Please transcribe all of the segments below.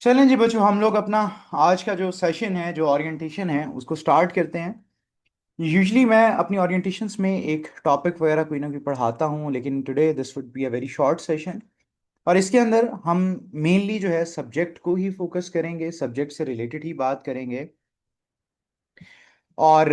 चलें जी बच्चों, हम लोग अपना आज का जो सेशन है, जो ओरिएंटेशन है, उसको स्टार्ट करते हैं। यूजुअली मैं अपनी ओरिएंटेशंस में एक टॉपिक वगैरह कोई ना कोई पढ़ाता हूँ, लेकिन today this would be a very short session. और इसके अंदर हम मेनली जो है सब्जेक्ट को ही फोकस करेंगे, सब्जेक्ट से रिलेटेड ही बात करेंगे। और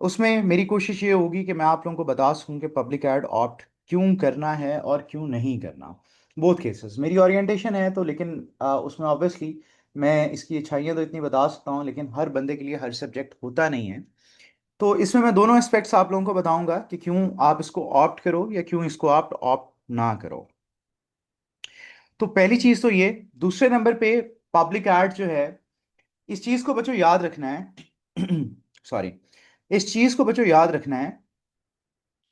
उसमें मेरी कोशिश ये होगी कि मैं आप लोगों को बता सकूं कि पब्लिक एड ऑप्ट क्यों करना है और क्यों नहीं करना। बोथ केसेस मेरी ओरिएंटेशन है तो, लेकिन उसमें ऑब्वियसली मैं इसकी अच्छाइयाँ तो इतनी बता सकता हूँ, लेकिन हर बंदे के लिए हर सब्जेक्ट होता नहीं है। तो इसमें मैं दोनों एस्पेक्ट्स आप लोगों को बताऊंगा कि क्यों आप इसको ऑप्ट करो या क्यों इसको आप ऑप्ट ना करो। तो पहली चीज़ तो ये। दूसरे नंबर पे पब्लिक एड जो है, इस चीज़ को बच्चों याद रखना है सॉरी, इस चीज़ को बच्चों याद रखना है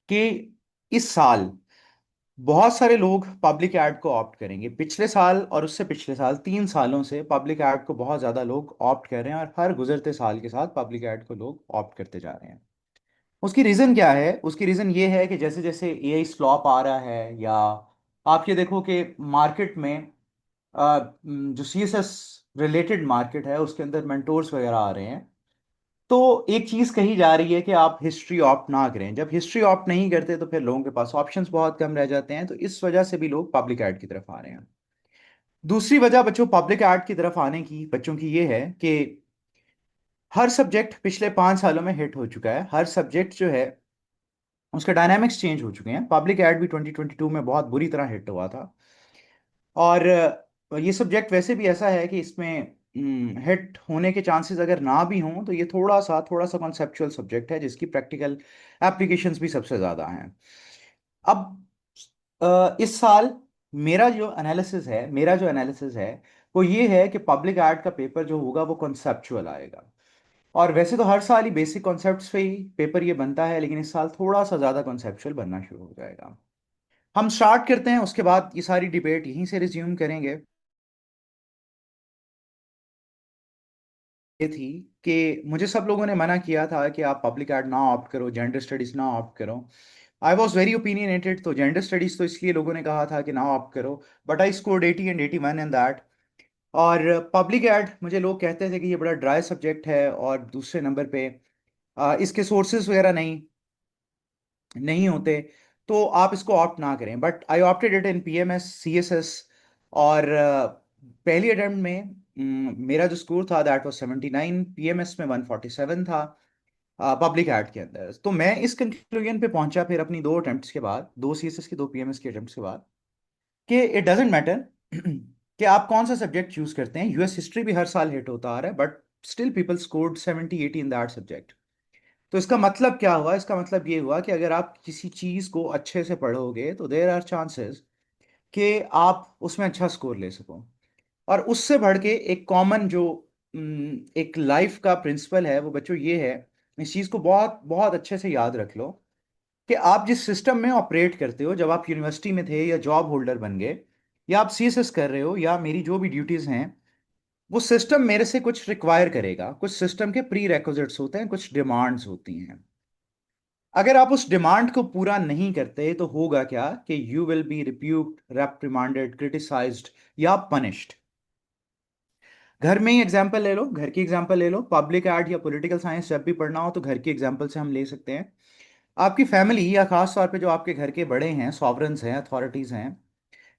कि इस साल बहुत सारे लोग पब्लिक ऐड को ऑप्ट करेंगे। पिछले साल और उससे पिछले साल 3 सालों से पब्लिक ऐड को बहुत ज़्यादा लोग ऑप्ट कर रहे हैं, और हर गुजरते साल के साथ पब्लिक ऐड को लोग ऑप्ट करते जा रहे हैं। उसकी रीज़न क्या है? उसकी रीज़न ये है कि जैसे जैसे एआई स्लॉप आ रहा है, या आप ये देखो कि मार्केट में जो सीएसएस रिलेटेड मार्केट है उसके अंदर मेंटोर्स वगैरह आ रहे हैं। तो एक चीज कही जा रही है कि आप हिस्ट्री ऑप्ट ना करें। जब हिस्ट्री ऑप्ट नहीं करते तो फिर लोगों के पास ऑप्शंस बहुत कम रह जाते हैं, तो इस वजह से भी लोग पब्लिक ऐड की तरफ आ रहे हैं। दूसरी वजह बच्चों पब्लिक ऐड की तरफ आने की बच्चों की ये है कि हर सब्जेक्ट पिछले 5 सालों में हिट हो चुका है। हर सब्जेक्ट जो है उसके डायनामिक्स चेंज हो चुके हैं। पब्लिक ऐड भी 2022 में बहुत बुरी तरह हिट हुआ था। और ये सब्जेक्ट वैसे भी ऐसा है कि इसमें हिट होने के चांसेस अगर ना भी हों तो ये थोड़ा सा कॉन्सेप्चुअल सब्जेक्ट है, जिसकी प्रैक्टिकल एप्लीकेशंस भी सबसे ज़्यादा हैं। अब इस साल मेरा जो एनालिसिस है वो ये है कि पब्लिक आर्ट का पेपर जो होगा वो कॉन्सेप्चुअल आएगा। और वैसे तो हर साल ही बेसिक कॉन्सेप्ट्स पे ही पेपर ये बनता है, लेकिन इस साल थोड़ा सा ज़्यादा कॉन्सेप्चुअल बनना शुरू हो जाएगा। हम स्टार्ट करते हैं, उसके बाद ये सारी डिबेट यहीं से रिज्यूम करेंगे। ये थी कि मुझे सब लोगों ने मना किया था कि आप पब्लिक आर्ट ना ऑप्ट करो, जेंडर स्टडीज ना ऑप्ट करो। I was very opinionated. तो जेंडर स्टडीज तो इसलिए लोगों ने कहा था कि ना ऑप्ट करो, but I scored 80 and 81 in that. और पब्लिक एड मुझे लोग कहते थे कि ये बड़ा ड्राई सब्जेक्ट है, और दूसरे नंबर पे इसके सोर्सेज वगैरह नहीं नहीं होते, तो आप इसको ऑप्ट ना करें। But I opted it in PMS CSS. और पहली अटेम्प्ट में मेरा जो स्कोर था दैट वाज 79, पीएमएस में 147 था पब्लिक एड के अंदर। तो मैं इस कंक्लूजन पे पहुंचा फिर अपनी दो अटेम्प्ट्स के बाद, दो सीएसएस की दो पीएमएस की अटेम्प्ट्स के बाद, कि इट डजेंट मैटर कि आप कौन सा सब्जेक्ट चूज करते हैं। यूएस हिस्ट्री भी हर साल हिट होता आ रहा है, but still people scored 70 80 in that subject. तो इसका मतलब क्या हुआ? इसका मतलब ये हुआ कि अगर आप किसी चीज को अच्छे से पढ़ोगे तो देर आर चांसेस कि आप उसमें अच्छा स्कोर ले सको। और उससे बढ़ के एक कॉमन जो एक लाइफ का प्रिंसिपल है वो बच्चों ये है, इस चीज को बहुत बहुत अच्छे से याद रख लो, कि आप जिस सिस्टम में ऑपरेट करते हो, जब आप यूनिवर्सिटी में थे या जॉब होल्डर बन गए, या आप सीएसएस कर रहे हो, या मेरी जो भी ड्यूटीज हैं, वो सिस्टम मेरे से कुछ रिक्वायर करेगा। कुछ सिस्टम के प्री रेक्विजिट्स होते हैं, कुछ डिमांड्स होती हैं। अगर आप उस डिमांड को पूरा नहीं करते तो होगा क्या कि you will be repute reprimanded criticised या पनिश्ड। घर में ही एग्जाम्पल ले लो, घर की एग्जाम्पल ले लो। पब्लिक आर्ट या पॉलिटिकल साइंस जब भी पढ़ना हो तो घर की एग्जाम्पल से हम ले सकते हैं। आपकी फैमिली, या खास तौर पे जो आपके घर के बड़े हैं, सॉवरेन्स हैं, अथॉरिटीज हैं,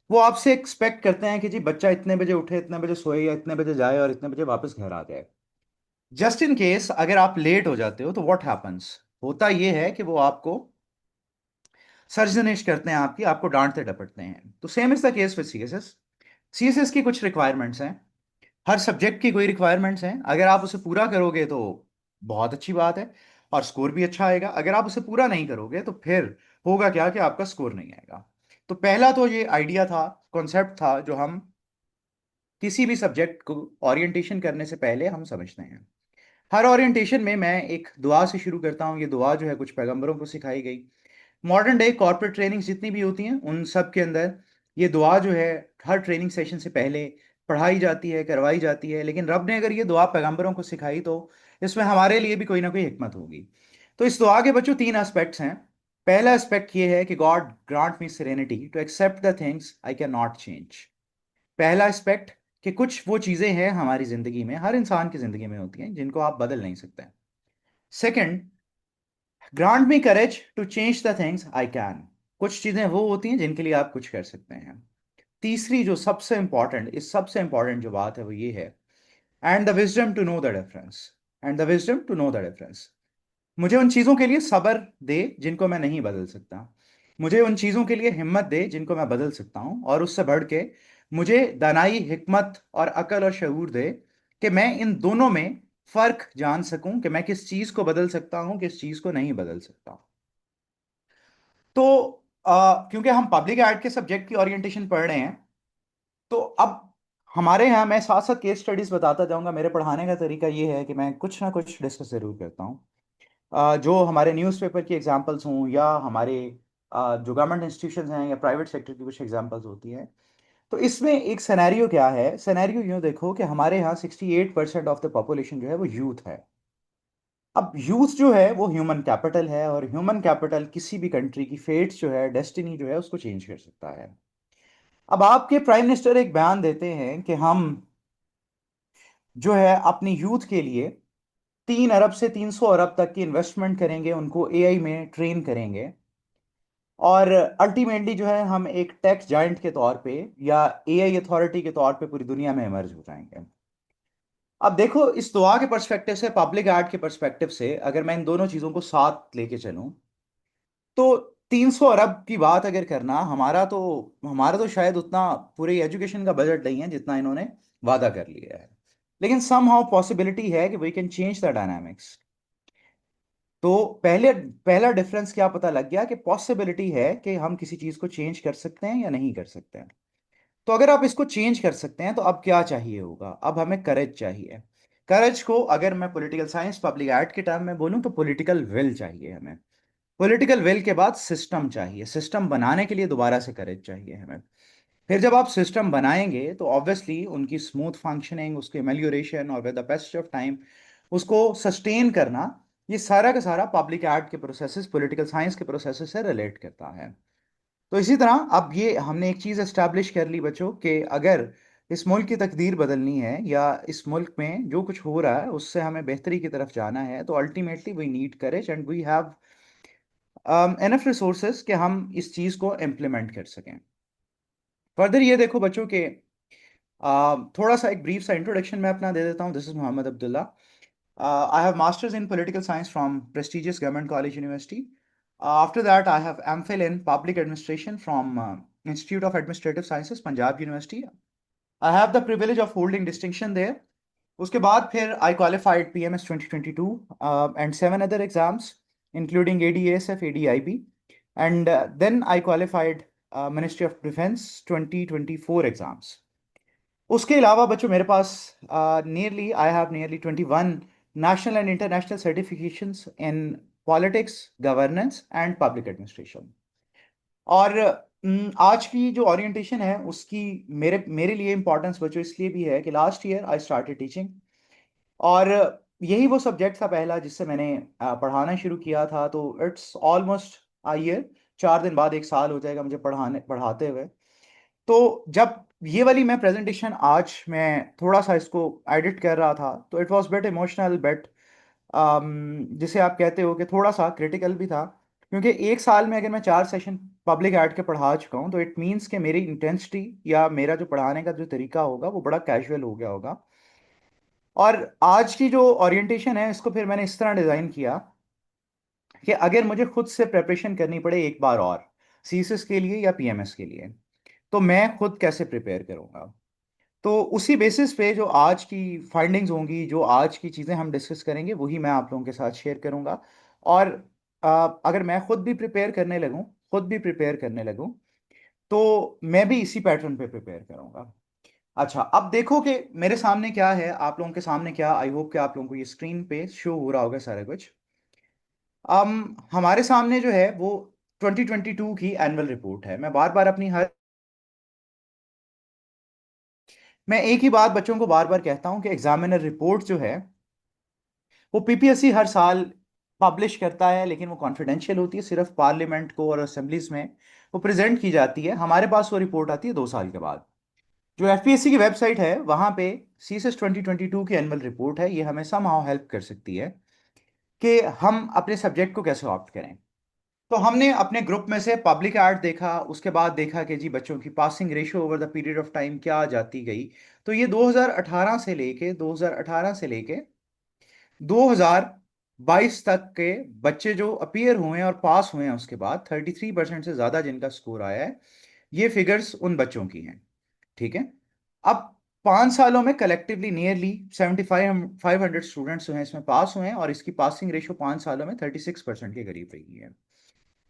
वो आपसे एक्सपेक्ट करते हैं कि जी बच्चा इतने बजे उठे, इतने बजे सोए, या इतने बजे जाए और इतने बजे वापस घर आ जाए। जस्ट इन केस अगर आप लेट हो जाते हो तो व्हाट हैपन्स? होता ये है कि वो आपको सर्जनिश करते हैं, आपको डांटते डपटते हैं। तो same is the case with CSS. CSS की कुछ रिक्वायरमेंट्स हैं, हर सब्जेक्ट की कोई रिक्वायरमेंट्स हैं। अगर आप उसे पूरा करोगे तो बहुत अच्छी बात है, और स्कोर भी अच्छा आएगा। अगर आप उसे पूरा नहीं करोगे तो फिर होगा क्या कि आपका स्कोर नहीं आएगा। तो पहला तो ये आइडिया था, कॉन्सेप्ट था, जो हम किसी भी सब्जेक्ट को ओरिएंटेशन करने से पहले हम समझते हैं। हर ओरिएंटेशन में मैं एक दुआ से शुरू करता हूँ। ये दुआ जो है कुछ पैगंबरों को सिखाई गई। मॉडर्न डे कॉर्पोरेट ट्रेनिंग्स जितनी भी होती हैं उन सब के अंदर ये दुआ जो है हर ट्रेनिंग सेशन से पहले पढ़ाई जाती है, करवाई जाती है। लेकिन रब ने अगर ये दुआ पैगंबरों को सिखाई तो इसमें हमारे लिए भी कोई ना कोई हिकमत होगी। तो इस दुआ के बच्चों तीन एस्पेक्ट्स हैं। पहला एस्पेक्ट ये है कि God grant me serenity to accept the things I can not change. पहला एस्पेक्ट कि कुछ वो चीजें हैं हमारी जिंदगी में, हर इंसान की जिंदगी में होती हैं, जिनको आप बदल नहीं सकते। Second, grant me courage to change the things I can. कुछ चीजें वो होती हैं जिनके लिए आप कुछ कर सकते हैं। तीसरी जो सबसे इंपॉर्टेंट, इस सबसे इंपॉर्टेंट जो बात है वो ये है, and the wisdom to know the difference. And the wisdom to know the difference. मुझे उन चीजों के लिए सब्र दे जिनको मैं नहीं बदल सकता। मुझे उन चीजों के लिए हिम्मत दे जिनको मैं बदल सकता हूं, और उससे बढ़ के मुझे दानाई, हिकमत और अकल और शऊर दे कि मैं इन दोनों में फर्क जान सकूं, कि मैं किस चीज को बदल सकता हूं, किस चीज को नहीं बदल सकता। तो क्योंकि हम पब्लिक एड के सब्जेक्ट की ओरिएंटेशन पढ़ रहे हैं, तो अब हमारे यहाँ मैं साथ साथ केस स्टडीज बताता जाऊंगा। मेरे पढ़ाने का तरीका ये है कि मैं कुछ ना कुछ डिस्कस जरूर करता हूँ। जो हमारे न्यूज़पेपर की एग्जांपल्स हों, या हमारे जो गवर्नमेंट इंस्टीट्यूशंस हैं, या प्राइवेट सेक्टर की कुछ एग्जांपल्स होती हैं। तो इसमें एक सिनेरियो क्या है, सिनेरियो यूँ देखो कि हमारे यहाँ 68% ऑफ द पॉपुलेशन जो है वो यूथ है। अब यूथ जो है वो ह्यूमन कैपिटल है, और ह्यूमन कैपिटल किसी भी कंट्री की फेट्स जो है, डेस्टिनी जो है, उसको चेंज कर सकता है। अब आपके प्राइम मिनिस्टर एक बयान देते हैं कि हम जो है अपनी यूथ के लिए 3 अरब से 300 अरब तक की इन्वेस्टमेंट करेंगे, उनको एआई में ट्रेन करेंगे, और अल्टीमेटली जो है हम एक टेक जाइंट के तौर पे या एआई अथॉरिटी के तौर पे पूरी दुनिया में इमर्ज हो जाएंगे। अब देखो, इस दुआ के पर्सपेक्टिव से, पब्लिक आर्ट के पर्सपेक्टिव से, अगर मैं इन दोनों चीजों को साथ लेके चलूं, तो 300 अरब की बात अगर करना, हमारा तो शायद उतना पूरे एजुकेशन का बजट नहीं है जितना इन्होंने वादा कर लिया है। लेकिन सम हाउ पॉसिबिलिटी है कि we can change the dynamics. तो पहला डिफरेंस क्या पता लग गया, कि पॉसिबिलिटी है कि हम किसी चीज को चेंज कर सकते हैं या नहीं कर सकते हैं। तो अगर आप इसको चेंज कर सकते हैं, तो अब क्या चाहिए होगा? अब हमें करेज चाहिए। करेज को अगर मैं पॉलिटिकल साइंस पब्लिक एड के टर्म में बोलूं, तो पॉलिटिकल विल चाहिए हमें। पॉलिटिकल विल के बाद सिस्टम चाहिए, सिस्टम बनाने के लिए दोबारा से करेज चाहिए हमें। फिर जब आप सिस्टम बनाएंगे, तो ऑब्वियसली उनकी स्मूथ फंक्शनिंग, उसकी एमेलियोरेशन, और with the passage of time उसको सस्टेन करना, ये सारा का सारा पब्लिक एड के प्रोसेसेस, पॉलिटिकल साइंस के प्रोसेसेस से रिलेट करता है। तो इसी तरह अब ये हमने एक चीज एस्टैब्लिश कर ली बच्चों, कि अगर इस मुल्क की तकदीर बदलनी है, या इस मुल्क में जो कुछ हो रहा है उससे हमें बेहतरी की तरफ जाना है, तो ultimately we need courage, and we have enough resources कि हम इस चीज को इम्प्लीमेंट कर सकें। फर्दर ये देखो बच्चों के, थोड़ा सा एक ब्रीफ सा इंट्रोडक्शन मैं अपना दे देता हूँ। This is Mohammad Abdullah. I have masters in political science from prestigious government college university. After that, I have MPhil in public administration from Institute of Administrative Sciences, Punjab University. I have the privilege of holding distinction there. उसके बाद फिर I qualified PMS 2022 and 7 other exams, including ADASF, ADIB, and then I qualified Ministry of Defense 2024 exams. उसके अलावा बच्चों मेरे पास I have nearly 21 national and international certifications in politics, governance and public administration. और आज की जो ओरिएंटेशन है उसकी मेरे मेरे लिए इंपॉर्टेंस बच्चों इसलिए भी है कि last year I started teaching, और यही वो सब्जेक्ट था पहला जिससे मैंने पढ़ाना शुरू किया था। तो इट्स ऑलमोस्ट आ ईयर, 4 दिन बाद 1 साल हो जाएगा मुझे पढ़ाते हुए। तो जब ये वाली मैं प्रेजेंटेशन आज मैं थोड़ा सा इसको एडिट कर रहा था, तो it was bit emotional, but जिसे आप कहते हो कि थोड़ा सा क्रिटिकल भी था। क्योंकि 1 साल में अगर मैं 4 सेशन पब्लिक एड के पढ़ा चुका हूँ, तो इट मीन्स कि मेरी इंटेंसिटी या मेरा जो पढ़ाने का जो तरीका होगा वो बड़ा कैजुअल हो गया होगा। और आज की जो ओरिएंटेशन है इसको फिर मैंने इस तरह डिज़ाइन किया कि अगर मुझे खुद से प्रिपरेशन करनी पड़े एक बार और, सीएसएस के लिए या पीएमएस के लिए, तो मैं खुद कैसे प्रिपेयर करूंगा। तो उसी बेसिस पे जो आज की फाइंडिंग्स होंगी, जो आज की चीज़ें हम डिस्कस करेंगे, वही मैं आप लोगों के साथ शेयर करूंगा। और अगर मैं खुद भी प्रिपेयर करने लगूं, तो मैं भी इसी पैटर्न पे प्रिपेयर करूंगा। अच्छा, अब देखो कि मेरे सामने क्या है, आप लोगों के सामने क्या, आई होप कि आप लोगों को ये स्क्रीन पे शो हो रहा होगा सारा कुछ। हमारे सामने जो है वो 2022 की एनुअल रिपोर्ट है। मैं एक ही बात बच्चों को बार बार कहता हूं कि एग्जामिनर रिपोर्ट जो है वो पीपीएससी हर साल पब्लिश करता है, लेकिन वो कॉन्फिडेंशियल होती है, सिर्फ पार्लियामेंट को और असेंबलीज में वो प्रेजेंट की जाती है। हमारे पास वो रिपोर्ट आती है 2 साल के बाद। जो एफपीएससी की वेबसाइट है वहां पे सीएसएस 2022 की एनुअल रिपोर्ट है, ये हमें समहाउ हेल्प कर सकती है कि हम अपने सब्जेक्ट को कैसे ऑप्ट करें। तो हमने अपने ग्रुप में से पब्लिक आर्ट देखा, उसके बाद देखा कि जी बच्चों की passing ratio over the period of time क्या जाती गई। तो ये 2018 से लेके 2022 तक के बच्चे जो अपीयर हुए हैं और पास हुए हैं, उसके बाद 33% से ज्यादा जिनका स्कोर आया है, ये फिगर्स उन बच्चों की हैं। ठीक है। अब 5 सालों में कलेक्टिवली नियरली 7500 स्टूडेंट्स जो हैं इसमें पास हुए हैं, और इसकी पासिंग रेशियो 5 सालों में 36% के करीब रही है।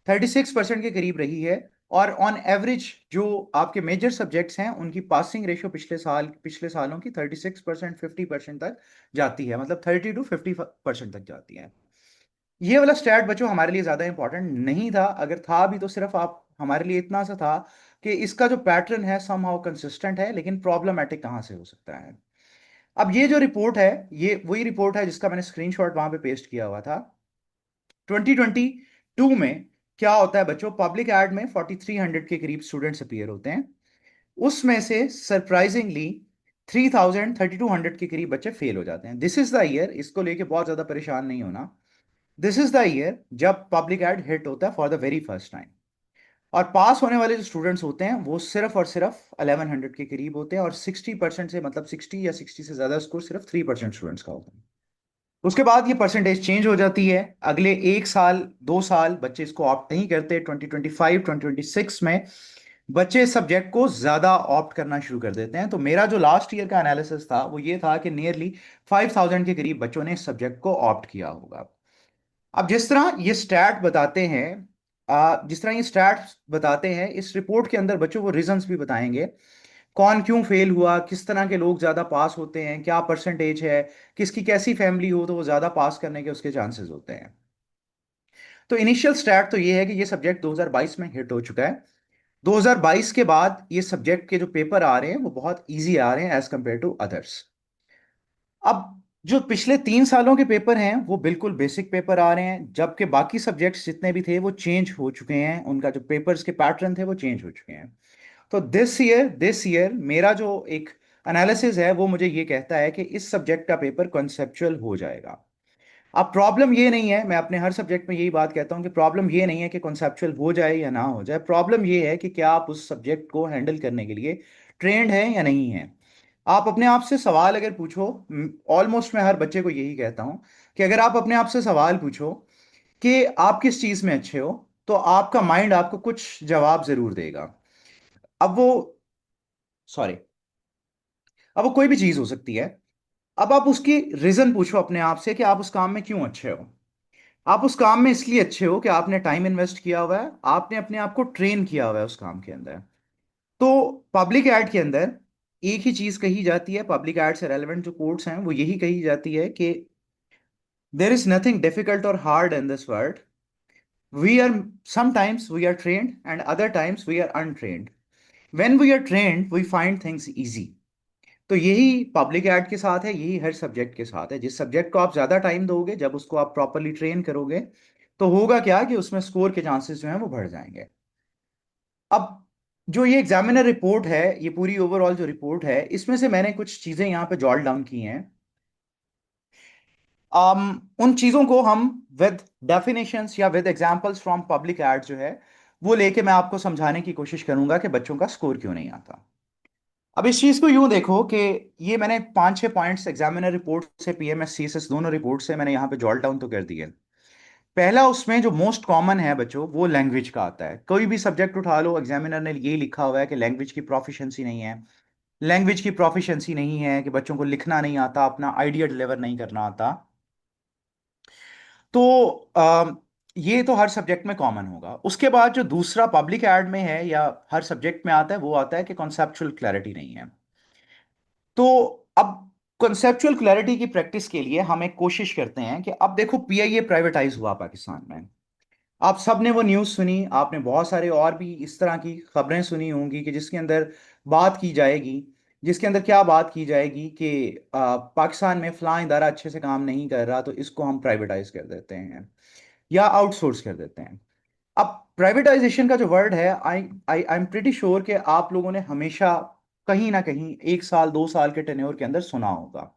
36% के करीब रही है। और ऑन एवरेज जो आपके मेजर सब्जेक्ट्स हैं उनकी पासिंग रेशियो पिछले सालों की 36% 50% तक जाती है, मतलब 30 to 50% तक जाती है। ये वाला स्टैट बच्चों हमारे लिए ज्यादा इंपॉर्टेंट नहीं था, अगर था भी तो सिर्फ आप हमारे लिए इतना सा था कि इसका जो पैटर्न है समहाउ कंसिस्टेंट है, लेकिन प्रॉब्लमेटिक कहां से हो सकता है। अब ये जो रिपोर्ट है, ये वही रिपोर्ट है जिसका मैंने स्क्रीनशॉट वहां पे पेस्ट किया हुआ था। 2022 में क्या होता है बच्चों, पब्लिक एड में 4300 के करीब स्टूडेंट्स अपीयर होते हैं। उसमें से सरप्राइजिंगली 3200 के करीब बच्चे फेल हो जाते हैं। दिस इज द ईयर, इसको लेके बहुत ज्यादा परेशान नहीं होना, दिस इज द ईयर जब पब्लिक एड हिट होता है for the very first time. और पास होने वाले जो स्टूडेंट्स होते हैं वो सिर्फ और सिर्फ 1100 के करीब होते हैं, और 60% से, मतलब 60 या 60 से ज्यादा स्कोर सिर्फ 3% स्टूडेंट्स का होता है। उसके बाद ये परसेंटेज चेंज हो जाती है। अगले 1 साल 2 साल बच्चे इसको ऑप्ट नहीं करते। 2025 2026 में बच्चे इस सब्जेक्ट को ज्यादा ऑप्ट करना शुरू कर देते हैं। तो मेरा जो लास्ट ईयर का एनालिसिस था वो ये था कि नियरली 5000 के करीब बच्चों ने इस सब्जेक्ट को ऑप्ट किया होगा। अब जिस तरह ये स्टैट्स बताते हैं, इस रिपोर्ट के अंदर बच्चों को रीजंस भी बताएंगे, कौन क्यों फेल हुआ, किस तरह के लोग ज्यादा पास होते हैं, क्या परसेंटेज है, किसकी कैसी फैमिली हो तो वो ज्यादा पास करने के उसके चांसेस होते हैं। तो इनिशियल स्टैट तो ये है कि ये सब्जेक्ट 2022 में हिट हो चुका है। 2022 के बाद ये सब्जेक्ट के जो पेपर आ रहे हैं वो बहुत इजी आ रहे हैं एज कंपेयर टू अदर्स। अब जो पिछले 3 सालों के पेपर हैं वो बिल्कुल बेसिक पेपर आ रहे हैं, जबकि बाकी सब्जेक्ट्स जितने भी थे वो चेंज हो चुके हैं, उनका जो पेपर्स के पैटर्न थे वो चेंज हो चुके हैं। तो दिस ईयर मेरा जो एक एनालिसिस है वो मुझे ये कहता है कि इस सब्जेक्ट का पेपर कॉन्सेप्चुअल हो जाएगा। अब प्रॉब्लम ये नहीं है, मैं अपने हर सब्जेक्ट में यही बात कहता हूं कि प्रॉब्लम ये नहीं है कि कॉन्सेप्चुअल हो जाए या ना हो जाए, प्रॉब्लम ये है कि क्या आप उस सब्जेक्ट को हैंडल करने के लिए ट्रेंड हैं या नहीं है। आप अपने आप से सवाल अगर पूछो, ऑलमोस्ट मैं हर बच्चे को यही कहता हूं कि अगर आप अपने आप से सवाल पूछो कि आप किस चीज में अच्छे हो, तो आपका माइंड आपको कुछ जवाब जरूर देगा। अब वो सॉरी अब वो कोई भी चीज हो सकती है। अब आप उसकी रीजन पूछो अपने आप से कि आप उस काम में क्यों अच्छे हो। आप उस काम में इसलिए अच्छे हो कि आपने टाइम इन्वेस्ट किया हुआ है, आपने अपने आप को ट्रेन किया हुआ है उस काम के अंदर। तो पब्लिक एड के अंदर एक ही चीज कही जाती है, पब्लिक एड से रेलेवेंट जो कोट्स हैं वो यही कही जाती है कि देर इज नथिंग डिफिकल्ट और hard in this world, we are sometimes we are trained and other times we are untrained, when we are trained we find things easy. तो यही पब्लिक एड के साथ है, यही हर सब्जेक्ट के साथ है। जिस सब्जेक्ट को आप ज्यादा टाइम दोगे, जब उसको आप प्रॉपरली ट्रेन करोगे, तो होगा क्या कि उसमें स्कोर के चांसेस जो हैं वो बढ़ जाएंगे। अब जो ये एग्जामिनर रिपोर्ट है, ये पूरी ओवरऑल जो रिपोर्ट है, इसमें से मैंने कुछ चीजें यहाँ पे जॉट डाउन की हैं। उन चीजों को हम विद डेफिनेशंस या with examples from public ad जो है वो लेके मैं आपको समझाने की कोशिश करूंगा कि बच्चों का स्कोर क्यों नहीं आता। अब इस चीज को यूं देखो कि ये मैंने 5-6 पॉइंट्स एग्जामिनर रिपोर्ट से, पीएमएस सीएसएस दोनों रिपोर्ट से मैंने यहाँ पे जॉट डाउन तो कर दिए। पहला उसमें जो मोस्ट कॉमन है बच्चों, वो लैंग्वेज का आता है। कोई भी सब्जेक्ट उठा लो, एग्जामिनर ने यही लिखा हुआ है कि लैंग्वेज की प्रोफिशिएंसी नहीं है। लैंग्वेज की प्रोफिशिएंसी नहीं है कि बच्चों को लिखना नहीं आता, अपना आइडिया डिलीवर नहीं करना आता। तो ये तो हर सब्जेक्ट में कॉमन होगा। उसके बाद जो दूसरा पब्लिक एड में है या हर सब्जेक्ट में आता है, वो आता है कि कॉन्सेप्चुअल क्लैरिटी नहीं है। तो अब कॉन्सेप्चुअल क्लैरिटी की प्रैक्टिस के लिए हम एक कोशिश करते हैं कि अब देखो पीआईए प्राइवेटाइज हुआ पाकिस्तान में। आप सब ने वो न्यूज़ सुनी, आपने बहुत सारे और भी इस तरह की खबरें सुनी होंगी कि जिसके अंदर बात की जाएगी, जिसके अंदर क्या बात की जाएगी कि पाकिस्तान में फलां इदारा अच्छे से काम नहीं कर रहा तो इसको हम प्राइवेटाइज कर देते हैं या आउटसोर्स कर देते हैं। अब प्राइवेटाइजेशन का जो वर्ड है, आई आई आई एम प्रिटी श्योर कि आप लोगों ने हमेशा कहीं ना कहीं 1 साल 2 साल के टेन्योर के अंदर सुना होगा।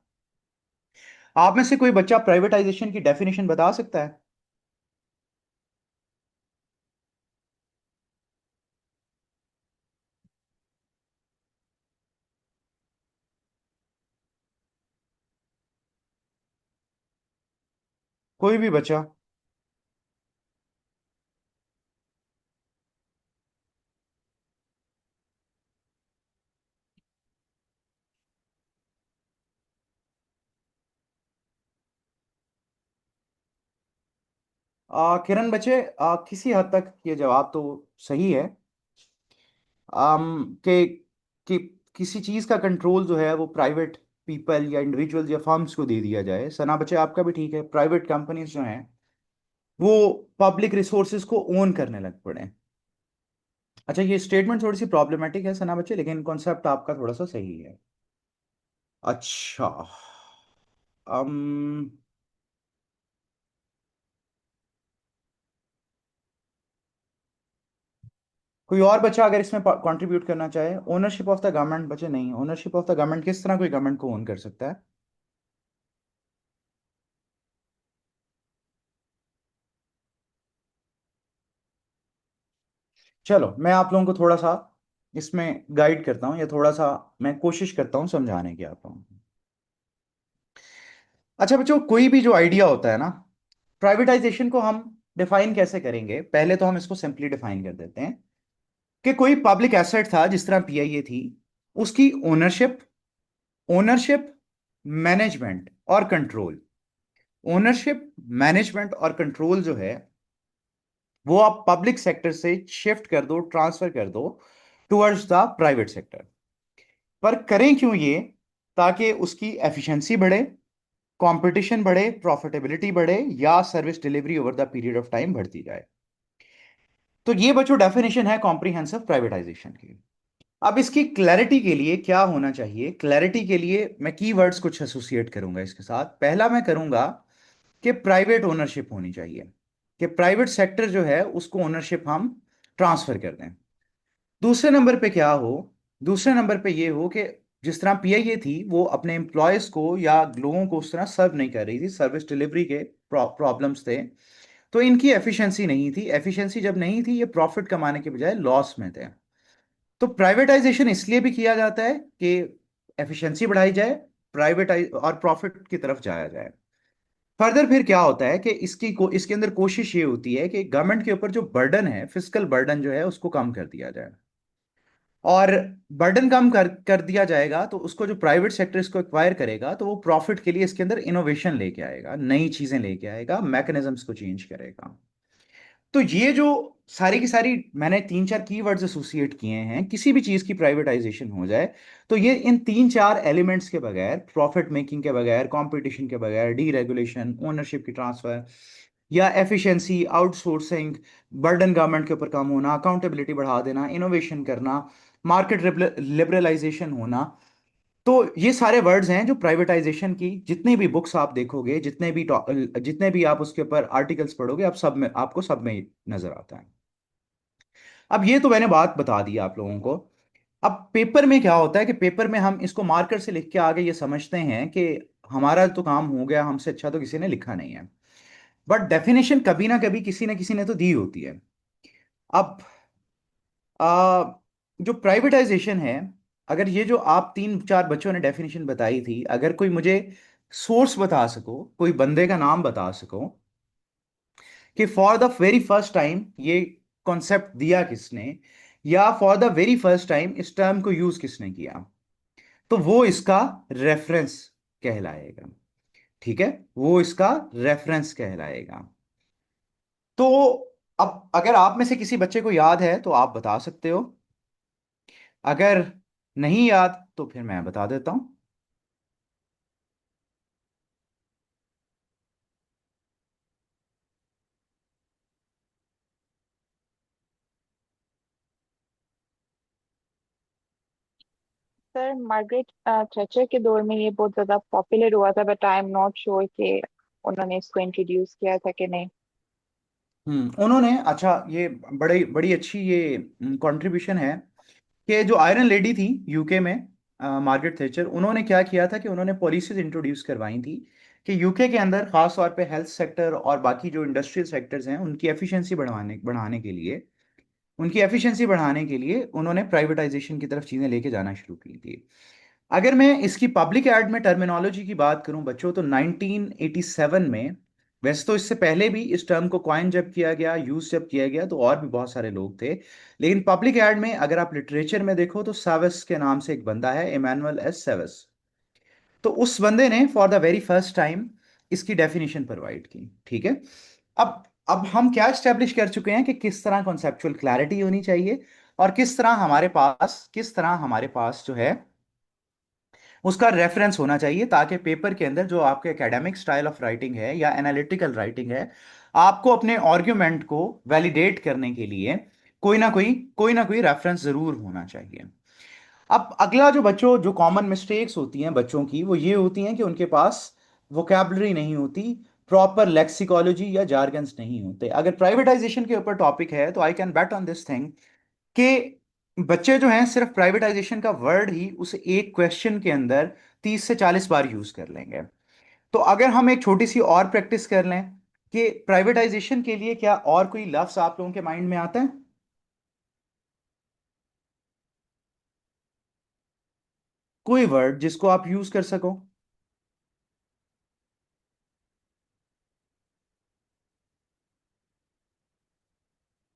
आप में से कोई बच्चा प्राइवेटाइजेशन की डेफिनेशन बता सकता है? कोई भी बच्चा? किरण बच्चे, किसी हद तक ये जवाब तो सही है। कि किसी चीज का कंट्रोल जो है वो प्राइवेट पीपल या इंडिविजुअल या फर्म्स को दे दिया जाए। सना बच्चे, आपका भी ठीक है, प्राइवेट कंपनीज जो हैं वो पब्लिक रिसोर्सेज को ओन करने लग पड़े। अच्छा, ये स्टेटमेंट थोड़ी सी प्रॉब्लमेटिक है सना बच्चे, लेकिन कॉन्सेप्ट आपका थोड़ा सा सही है। अच्छा। अम कोई और बच्चा अगर इसमें कंट्रीब्यूट करना चाहे। ओनरशिप ऑफ द गवर्नमेंट बच्चे, नहीं, ओनरशिप ऑफ द गवर्नमेंट किस तरह कोई गवर्नमेंट को ओन कर सकता है? चलो, मैं आप लोगों को थोड़ा सा इसमें गाइड करता हूँ, या थोड़ा सा मैं कोशिश करता हूँ समझाने की आप लोगों को। अच्छा बच्चों, कोई भी जो आइडिया होता है ना, प्राइवेटाइजेशन को हम डिफाइन कैसे करेंगे? पहले तो हम इसको सिंपली डिफाइन कर देते हैं कि कोई पब्लिक एसेट था, जिस तरह पीआईए थी, उसकी ओनरशिप ओनरशिप मैनेजमेंट और कंट्रोल। ओनरशिप मैनेजमेंट और कंट्रोल जो है वो आप पब्लिक सेक्टर से शिफ्ट कर दो, ट्रांसफर कर दो टुवर्ड्स द प्राइवेट सेक्टर। पर करें क्यों ये? ताकि उसकी एफिशिएंसी बढ़े, कंपटीशन बढ़े, प्रॉफिटेबिलिटी बढ़े, या service delivery over the period of time बढ़ती जाए। तो ये बच्चों डेफिनेशन है कॉम्प्रिहेंसिव प्राइवेटाइजेशन की। अब इसकी क्लैरिटी के लिए क्या होना चाहिए? क्लैरिटी के लिए मैं कीवर्ड्स कुछ एसोसिएट करूंगा इसके साथ। पहला मैं करूंगा कि प्राइवेट ओनरशिप होनी चाहिए, कि प्राइवेट सेक्टर जो है उसको ओनरशिप हम ट्रांसफर कर दें। दूसरे नंबर पे क्या हो? दूसरे नंबर पे ये हो कि जिस तरह पीआईए थी वो अपने एम्प्लॉयज को या लोगों को उस तरह सर्व नहीं कर रही थी, सर्विस डिलीवरी के प्रॉब्लम्स थे, तो इनकी एफिशिएंसी नहीं थी। एफिशिएंसी जब नहीं थी, ये प्रॉफिट कमाने के बजाय लॉस में थे। तो प्राइवेटाइजेशन इसलिए भी किया जाता है कि एफिशिएंसी बढ़ाई जाए, प्राइवेटाइज और प्रॉफिट की तरफ जाया जाए। फर्दर फिर क्या होता है कि इसके अंदर कोशिश ये होती है कि गवर्नमेंट के ऊपर जो बर्डन है, फिस्कल बर्डन जो है, उसको कम कर दिया जाए। और बर्डन कम कर दिया जाएगा तो उसको जो प्राइवेट सेक्टर इसको एक्वायर करेगा, तो वो प्रॉफिट के लिए इसके अंदर इनोवेशन लेके आएगा, नई चीजें लेके आएगा, मैकेनिज्म्स को चेंज करेगा। तो ये जो सारी की सारी मैंने 3 4 कीवर्ड्स एसोसिएट किए हैं, किसी भी चीज की प्राइवेटाइजेशन हो जाए तो ये इन 3 4 एलिमेंट्स के बगैर, प्रॉफिट मेकिंग के बगैर, कंपटीशन के बगैर, डीरेगुलेशन, ओनरशिप की ट्रांसफर, या एफिशिएंसी, आउटसोर्सिंग, बर्डन गवर्नमेंट के ऊपर कम होना, अकाउंटेबिलिटी बढ़ा देना, इनोवेशन करना, मार्केट लिबरलाइजेशन होना, तो ये सारे वर्ड्स हैं जो प्राइवेटाइजेशन की जितनी भी बुक्स आप देखोगे, जितने भी आप उसके ऊपर आर्टिकल्स पढ़ोगे, आप सब में आपको सब में नजर आता है। अब ये तो मैंने बात बता दी आप लोगों को। अब पेपर में क्या होता है कि पेपर में हम इसको मार्कर से लिख के आगे ये समझते हैं कि हमारा तो काम हो गया, हमसे अच्छा तो किसी ने लिखा नहीं है। बट डेफिनेशन कभी ना किसी ने तो दी होती है। अब आ, जो प्राइवेटाइजेशन है, अगर ये जो आप 3 4 बच्चों ने डेफिनेशन बताई थी, अगर कोई मुझे सोर्स बता सको, कोई बंदे का नाम बता सको कि for the very first time ये कॉन्सेप्ट दिया किसने, या for the very first time इस टर्म को यूज किसने किया, तो वो इसका रेफरेंस कहलाएगा। ठीक है, वो इसका रेफरेंस कहलाएगा। तो अब अगर आप में से किसी बच्चे को याद है तो आप बता सकते हो, अगर नहीं याद तो फिर मैं बता देता हूं। सर, मार्गरेट थैचर के दौर में ये बहुत ज्यादा पॉपुलर हुआ था, but I am not sure कि उन्होंने इसको इंट्रोड्यूस किया था कि नहीं। उन्होंने, अच्छा, ये बड़ी बड़ी अच्छी ये कंट्रीब्यूशन है कि जो आयरन लेडी थी यूके में, मार्gaरेट थैचर, उन्होंने क्या किया था कि उन्होंने पॉलिसीज इंट्रोड्यूस करवाई थी कि यूके के अंदर खास तौर पे हेल्थ सेक्टर और बाकी जो इंडस्ट्रियल सेक्टर्स हैं उनकी एफिशिएंसी बढ़ाने बढ़ाने के लिए, उन्होंने प्राइवेटाइजेशन की तरफ चीजें लेके जाना शुरू की थी। अगर मैं इसकी पब्लिक एड में टर्मिनोलॉजी की बात करूं बच्चों, तो 1987 में, वैसे तो इससे पहले भी इस टर्म को कॉइन जब किया गया, यूज जब किया गया, तो और भी बहुत सारे लोग थे, लेकिन पब्लिक एड में अगर आप लिटरेचर में देखो तो सावेस के नाम से एक बंदा है, इमैनुअल एस सेवेस। तो उस बंदे ने for the very first time इसकी डेफिनेशन प्रोवाइड की। ठीक है। अब हम क्या स्टैब्लिश कर चुके हैं कि किस तरह कॉन्सेप्चुअल क्लैरिटी होनी चाहिए, और किस तरह हमारे पास जो है उसका रेफरेंस होना चाहिए, ताकि पेपर के अंदर जो आपके एकेडमिक स्टाइल ऑफ राइटिंग है या एनालिटिकल राइटिंग है, आपको अपने आर्ग्यूमेंट को वैलिडेट करने के लिए कोई ना कोई रेफरेंस जरूर होना चाहिए। अब अगला जो बच्चों जो कॉमन मिस्टेक्स होती हैं बच्चों की, वो ये होती हैं कि उनके पास वोकैबुलरी नहीं होती, प्रॉपर लेक्सिकोलॉजी या जार्गन्स नहीं होते। अगर प्राइवेटाइजेशन के ऊपर टॉपिक है तो I can bet on this thing कि बच्चे जो हैं सिर्फ प्राइवेटाइजेशन का वर्ड ही उस एक क्वेश्चन के अंदर 30 से 40 बार यूज कर लेंगे। तो अगर हम एक छोटी सी और प्रैक्टिस कर लें कि प्राइवेटाइजेशन के लिए क्या और कोई लफ्ज आप लोगों के माइंड में आता है, कोई वर्ड जिसको आप यूज कर सको।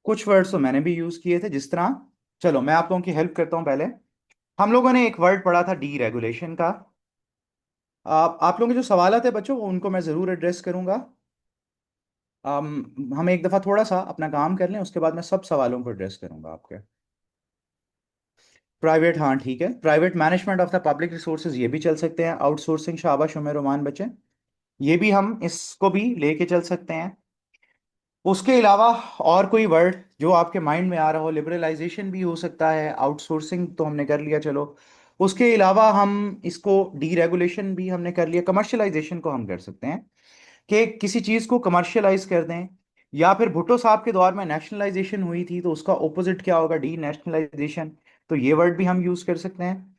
कुछ वर्ड्स तो मैंने भी यूज किए थे, जिस तरह, चलो मैं आप लोगों की हेल्प करता हूं पहले। हम लोगों ने एक वर्ड पढ़ा था डी रेगुलेशन का। आप लोगों के जो सवाल थे बच्चों, उनको मैं जरूर एड्रेस करूंगा। हम एक दफा थोड़ा सा अपना काम कर लें, उसके बाद मैं सब सवालों को एड्रेस करूंगा आपके। प्राइवेट, हाँ ठीक है, private management of the public resources, ये भी चल सकते हैं। आउटसोर्सिंग, शाबाश उमेर रोमान बच्चे, ये भी हम इसको भी लेके चल सकते हैं। उसके अलावा और कोई वर्ड जो आपके माइंड में आ रहा हो, लिबरलाइजेशन भी हो सकता है, आउटसोर्सिंग तो हमने कर लिया, चलो। उसके अलावा हम इसको डीरेगुलेशन भी हमने कर लिया, कमर्शलाइजेशन को हम कर सकते हैं कि किसी चीज को कमर्शियलाइज कर दें। या फिर भुट्टो साहब के दौर में नेशनलाइजेशन हुई थी, तो उसका ऑपोजिट क्या होगा, डी नेशनलाइजेशन। तो ये वर्ड भी हम यूज कर सकते हैं।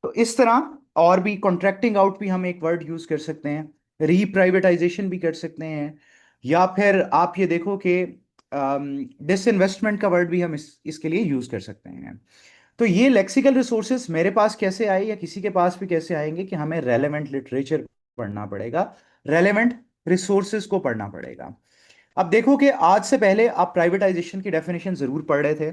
तो इस तरह और भी, कॉन्ट्रैक्टिंग आउट भी हम एक वर्ड यूज कर सकते हैं, रीप्राइवेटाइजेशन भी कर सकते हैं। या फिर आप ये देखो कि डिसइन्वेस्टमेंट का वर्ड भी हम इसके लिए यूज कर सकते हैं। तो ये लेक्सिकल रिसोर्सेस मेरे पास कैसे आए या किसी के पास भी कैसे आएंगे, कि हमें रेलेवेंट लिटरेचर पढ़ना पड़ेगा, रेलेवेंट रिसोर्सेज को पढ़ना पड़ेगा। अब देखो कि आज से पहले आप प्राइवेटाइजेशन की डेफिनेशन जरूर पढ़ रहे थे,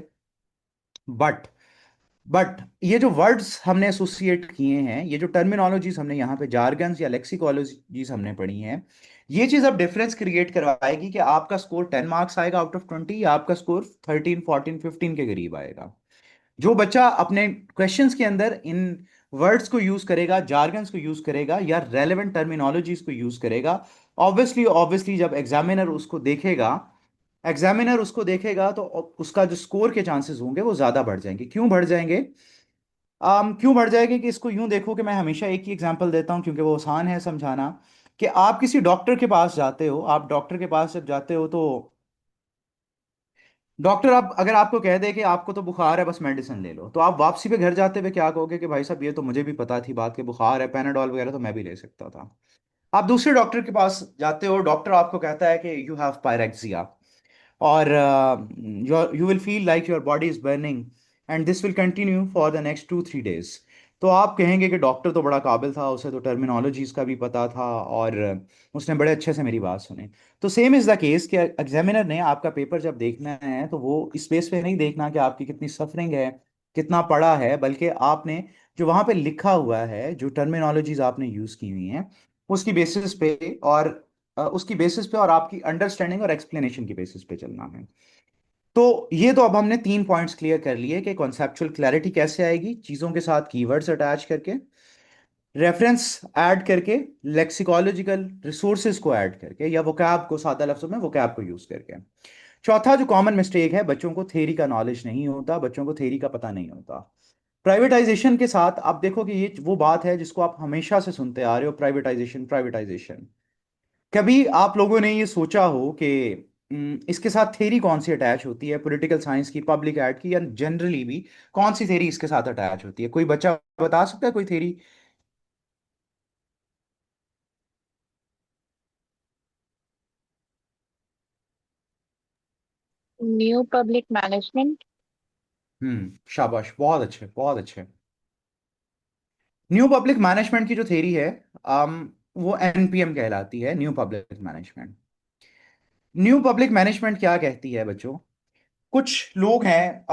बट ये जो वर्ड्स हमने एसोसिएट किए हैं, ये जो टर्मिनोलॉजीज हमने यहाँ पे जार्गन्स या लेक्सिकोलॉजीज हमने पढ़ी हैं, ये चीज अब डिफरेंस क्रिएट करवाएगी कि आपका स्कोर 10 मार्क्स आएगा आउट ऑफ 20, या आपका स्कोर 13 14 15 के करीब आएगा। जो बच्चा अपने क्वेश्चंस के अंदर इन वर्ड्स को यूज करेगा, जार्गन्स को यूज करेगा या रेलेवेंट टर्मिनोलॉजीज को यूज करेगा, ऑब्वियसली ऑब्वियसली जब एग्जामिनर उसको देखेगा तो उसका जो स्कोर के चांसेस होंगे वो ज्यादा बढ़ जाएंगे। क्यों बढ़ जाएंगे? क्यों बढ़ जाएंगे, कि इसको यूं देखो कि मैं हमेशा एक ही एग्जांपल देता हूं क्योंकि वो आसान है समझाना। कि आप किसी डॉक्टर के पास जाते हो, आप डॉक्टर के पास जब जाते हो तो डॉक्टर, आप अगर आपको कह दे कि आपको तो बुखार है बस मेडिसिन ले लो, तो आप वापसी पे घर जाते हुए क्या कहोगे, कि भाई साहब ये तो मुझे भी पता थी बात, कि बुखार है, पैनाडॉल वगैरह तो मैं भी ले सकता था। आप दूसरे डॉक्टर के पास जाते हो, डॉक्टर आपको कहता है कि यू हैव पायरेक्सिया, और you will feel like your body is burning and this will continue for the next 2 3 days। तो आप कहेंगे कि डॉक्टर तो बड़ा काबिल था, उसे तो टर्मिनोलॉजीज का भी पता था, और उसने बड़े अच्छे से मेरी बात सुनी। तो सेम इज द केस कि एग्जामिनर ने आपका पेपर जब देखना है तो वो इस बेस पे नहीं देखना कि आपकी कितनी सफरिंग है, कितना पढ़ा है, बल्कि आपने जो वहां पे लिखा हुआ है, जो टर्मिनोलॉजीज आपने यूज की हुई हैं, उसकी बेसिस पे, और और आपकी अंडरस्टैंडिंग और एक्सप्लेनेशन की बेसिस पे चलना है। तो ये तो अब हमने 3 पॉइंट्स क्लियर कर लिए कि कॉन्सेप्चुअल क्लैरिटी कैसे आएगी, चीजों के साथ कीवर्ड्स अटैच करके, रेफरेंस ऐड करके, लेक्सिकोलॉजिकल रिसोर्सेज को ऐड करके, या वोकैब को, सादा लफ्जों में वोकैब को यूज करके। चौथा जो कॉमन मिस्टेक है, बच्चों को थ्योरी का नॉलेज नहीं होता, बच्चों को थ्योरी का पता नहीं होता। प्राइवेटाइजेशन के साथ आप देखो कि ये वो बात है जिसको आप हमेशा से सुनते आ रहे हो, प्राइवेटाइजेशन प्राइवेटाइजेशन। कभी आप लोगों ने ये सोचा हो कि इसके साथ थेरी कौन सी अटैच होती है, पॉलिटिकल साइंस की, पब्लिक एड की, या जनरली भी कौन सी थेरी इसके साथ अटैच होती है? कोई बच्चा बता सकता है कोई थेरी? New public management. शाबाश, बहुत अच्छे, बहुत अच्छे। न्यू पब्लिक मैनेजमेंट की जो थेरी है, वो एनपीएम कहलाती है, new public management. New public management क्या कहती है बच्चों? कुछ लोग हैं,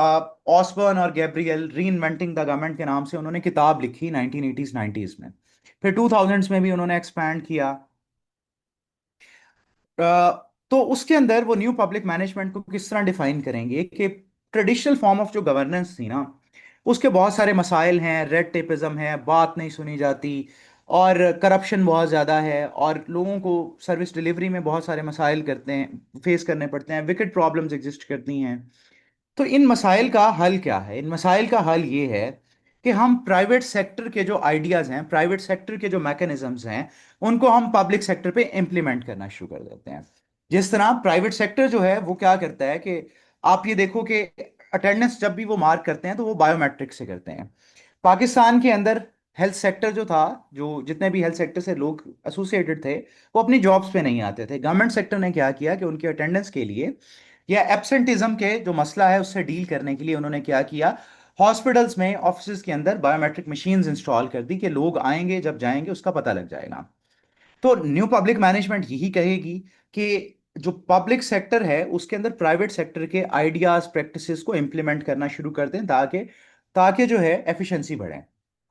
ऑसबर्न और गैब्रियल, री इन्वेंटिंग द गवर्नमेंट के नाम से उन्होंने किताब लिखी 1980s 90s में। फिर 2000s में भी उन्होंने एक्सपैंड किया। तो उसके अंदर वो न्यू पब्लिक मैनेजमेंट को किस तरह डिफाइन करेंगे कि ट्रेडिशनल फॉर्म ऑफ जो गवर्नेंस थी ना, उसके बहुत सारे मसाइल हैं, रेड टेपिज्म है, बात नहीं सुनी जाती, और करप्शन बहुत ज़्यादा है, और लोगों को सर्विस डिलीवरी में बहुत सारे मसाइल करते हैं, फेस करने पड़ते हैं, विकेट प्रॉब्लम्स एग्जिस्ट करती हैं। तो इन मसाइल का हल क्या है? इन मसाइल का हल ये है कि हम प्राइवेट सेक्टर के जो आइडियाज़ हैं, प्राइवेट सेक्टर के जो मैकेनिज्म्स हैं, उनको हम पब्लिक सेक्टर पे इम्प्लीमेंट करना शुरू कर देते हैं। जिस तरह प्राइवेट सेक्टर जो है वो क्या करता है कि आप ये देखो कि अटेंडेंस जब भी वो मार्क करते हैं तो वो बायोमेट्रिक से करते हैं। पाकिस्तान के अंदर हेल्थ सेक्टर जो था, जो जितने भी हेल्थ सेक्टर से लोग एसोसिएटेड थे, वो अपनी जॉब्स पे नहीं आते थे। गवर्नमेंट सेक्टर ने क्या किया कि उनके अटेंडेंस के लिए या एब्सेंटिज्म के जो मसला है उससे डील करने के लिए उन्होंने क्या किया, हॉस्पिटल्स में, ऑफिस के अंदर बायोमेट्रिक मशीन्स इंस्टॉल कर दी कि लोग आएंगे जब जाएंगे उसका पता लग जाएगा। तो न्यू पब्लिक मैनेजमेंट यही कहेगी कि जो पब्लिक सेक्टर है उसके अंदर प्राइवेट सेक्टर के आइडियाज, प्रैक्टिसेस को इंप्लीमेंट करना शुरू कर दें, ताकि ताकि जो है एफिशिएंसी बढ़े।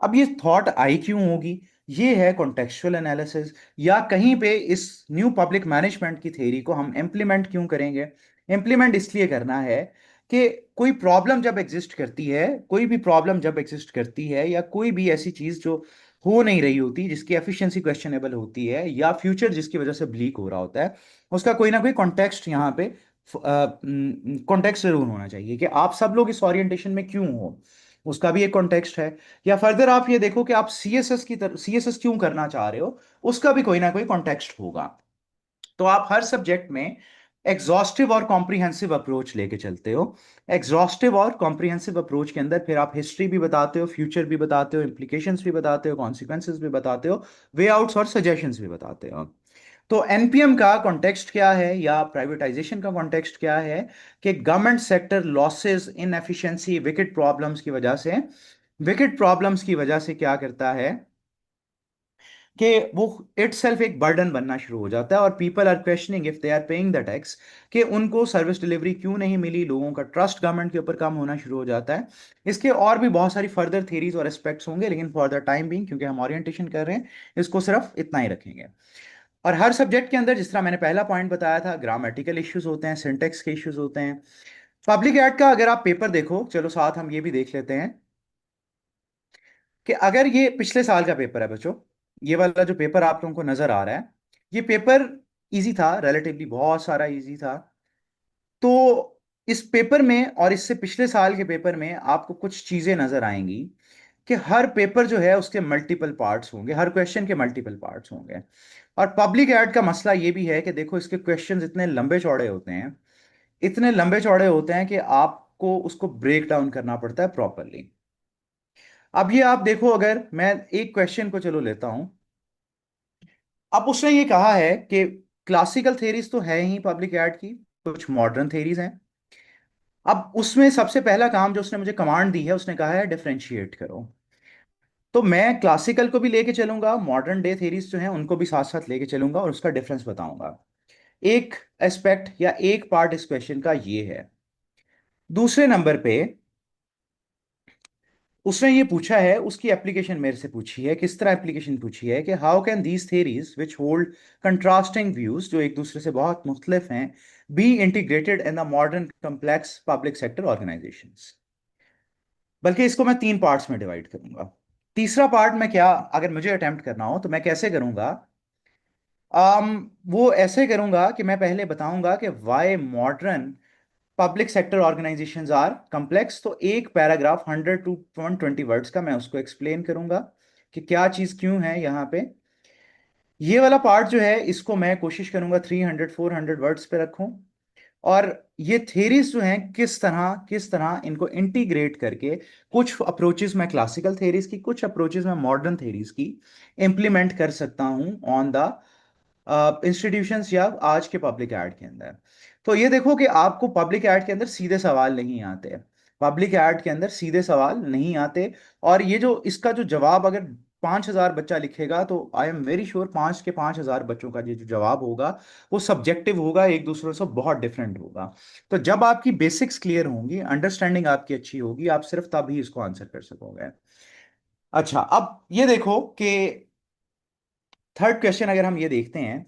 अब ये थॉट आई क्यों होगी? ये है कॉन्टेक्चुअल एनालिसिस। या कहीं पे इस न्यू पब्लिक मैनेजमेंट की थ्योरी को हम इंप्लीमेंट क्यों करेंगे? इंप्लीमेंट इसलिए करना है कि कोई प्रॉब्लम जब एग्जिस्ट करती है, कोई भी प्रॉब्लम जब एग्जिस्ट करती है, या कोई भी ऐसी चीज जो हो नहीं रही होती, जिसकी एफिशिएंसी क्वेश्चनेबल होती है, या फ्यूचर जिसकी वजह से ब्लीक हो रहा होता है, उसका कोई ना कोई कॉन्टेक्स्ट यहाँ पे, कॉन्टेक्स्ट जरूर होना चाहिए कि आप सब लोग इस ओरिएंटेशन में क्यों हो। उसका भी एक कॉन्टेक्स्ट है। या फर्दर आप ये देखो कि आप सीएसएस की तरह सीएसएस क्यों करना चाह रहे हो, उसका भी कोई ना कोई कॉन्टेक्स्ट होगा। तो आप हर सब्जेक्ट में एग्जॉस्टिव और कॉम्प्रिहेंसिव अप्रोच लेके चलते हो। एग्जॉस्टिव और कॉम्प्रिहेंसिव अप्रोच के अंदर फिर आप हिस्ट्री भी बताते हो, फ्यूचर भी बताते हो, इम्प्लीकेशंस भी बताते हो, कॉन्सिक्वेंसेस भी बताते हो, वे आउट्स और सजेशंस भी बताते हो। तो एनपीएम का कॉन्टेक्स्ट क्या है, या प्राइवेटाइजेशन का कॉन्टेक्स्ट क्या है? कि government sector losses, inefficiency, wicket problems की वजह से क्या करता है कि वो इट सेल्फ एक बर्डन बनना शुरू हो जाता है, और people are questioning if they are paying the tax, कि उनको सर्विस डिलीवरी क्यों नहीं मिली, लोगों का ट्रस्ट गवर्नमेंट के ऊपर कम होना शुरू हो जाता है। इसके और भी बहुत सारी फर्दर थेरीज और एस्पेक्ट्स होंगे, लेकिन फॉर द टाइम बीइंग, क्योंकि हम ओरिएंटेशन कर रहे हैं, इसको सिर्फ इतना ही रखेंगे। और हर सब्जेक्ट के अंदर, जिस तरह मैंने पहला पॉइंट बताया था, ग्रामेटिकल इश्यूज होते हैं, सिंटेक्स के इश्यूज होते हैं। पब्लिक एड का अगर आप पेपर देखो, चलो साथ हम ये भी देख लेते हैं कि अगर ये पिछले साल का पेपर है बच्चों, ये वाला जो पेपर आप लोगों को नजर आ रहा है, ये पेपर इजी था, रिलेटिवली बहुत सारा इजी था। तो इस पेपर में और इससे पिछले साल के पेपर में आपको कुछ चीजें नजर आएंगी कि हर पेपर जो है उसके मल्टीपल पार्ट्स होंगे, हर क्वेश्चन के मल्टीपल पार्ट्स होंगे। और पब्लिक एड का मसला ये भी है कि देखो, इसके क्वेश्चंस इतने लंबे चौड़े होते हैं, इतने लंबे चौड़े होते हैं कि आपको उसको ब्रेक डाउन करना पड़ता है प्रॉपरली। अब ये आप देखो, अगर मैं एक क्वेश्चन को चलो लेता हूं। अब उसने ये कहा है कि क्लासिकल थेरीज तो है ही पब्लिक एड की, कुछ मॉडर्न थेरीज हैं। अब उसमें सबसे पहला काम जो उसने मुझे कमांड दी है, उसने कहा है डिफरेंशिएट करो। तो मैं क्लासिकल को भी लेके चलूंगा, मॉडर्न डे थेरीज जो हैं उनको भी साथ साथ लेके चलूंगा, और उसका डिफरेंस बताऊंगा। एक एस्पेक्ट या एक पार्ट इस क्वेश्चन का ये है। दूसरे नंबर पे उसने ये पूछा है, उसकी एप्लीकेशन मेरे से पूछी है, किस तरह एप्लीकेशन पूछी है कि how can these theories which hold contrasting views, जो एक दूसरे से बहुत मुख्तलिफ हैं, be integrated in the modern complex public sector organisations. बल्कि इसको मैं तीन पार्ट्स में डिवाइड करूंगा। तीसरा पार्ट में क्या, अगर मुझे अटेम्प्ट करना हो तो मैं कैसे करूंगा? वो ऐसे करूंगा कि मैं पहले बताऊंगा कि why modern public sector organisations are complex. तो एक पैराग्राफ 100 to 120 वर्ड्स का मैं उसको एक्सप्लेन करूंगा कि क्या चीज क्यों है यहाँ पे। ये वाला पार्ट जो है इसको मैं कोशिश करूंगा 300 400 वर्ड्स पे रखूं। और ये थेरीज जो हैं किस तरह इनको इंटीग्रेट करके, कुछ अप्रोचेस मैं क्लासिकल थेरीज की, कुछ अप्रोचेस मैं मॉडर्न थेरीज की इंप्लीमेंट कर सकता हूं ऑन द इंस्टीट्यूशंस या आज के पब्लिक एड के अंदर। तो ये देखो कि आपको पब्लिक एड के अंदर सीधे सवाल नहीं आते, पब्लिक एड के अंदर सीधे सवाल नहीं आते। और ये जो इसका जो जवाब अगर 5,000 बच्चा लिखेगा तो आई एम वेरी श्योर 5,000 बच्चों का ये जो जवाब होगा वो सब्जेक्टिव होगा, एक दूसरे से बहुत डिफरेंट होगा। तो जब आपकी बेसिक्स क्लियर होंगी, अंडरस्टैंडिंग आपकी अच्छी होगी, आप सिर्फ तभी इसको आंसर कर सकोगे। अच्छा, अब ये देखो कि थर्ड क्वेश्चन अगर हम ये देखते हैं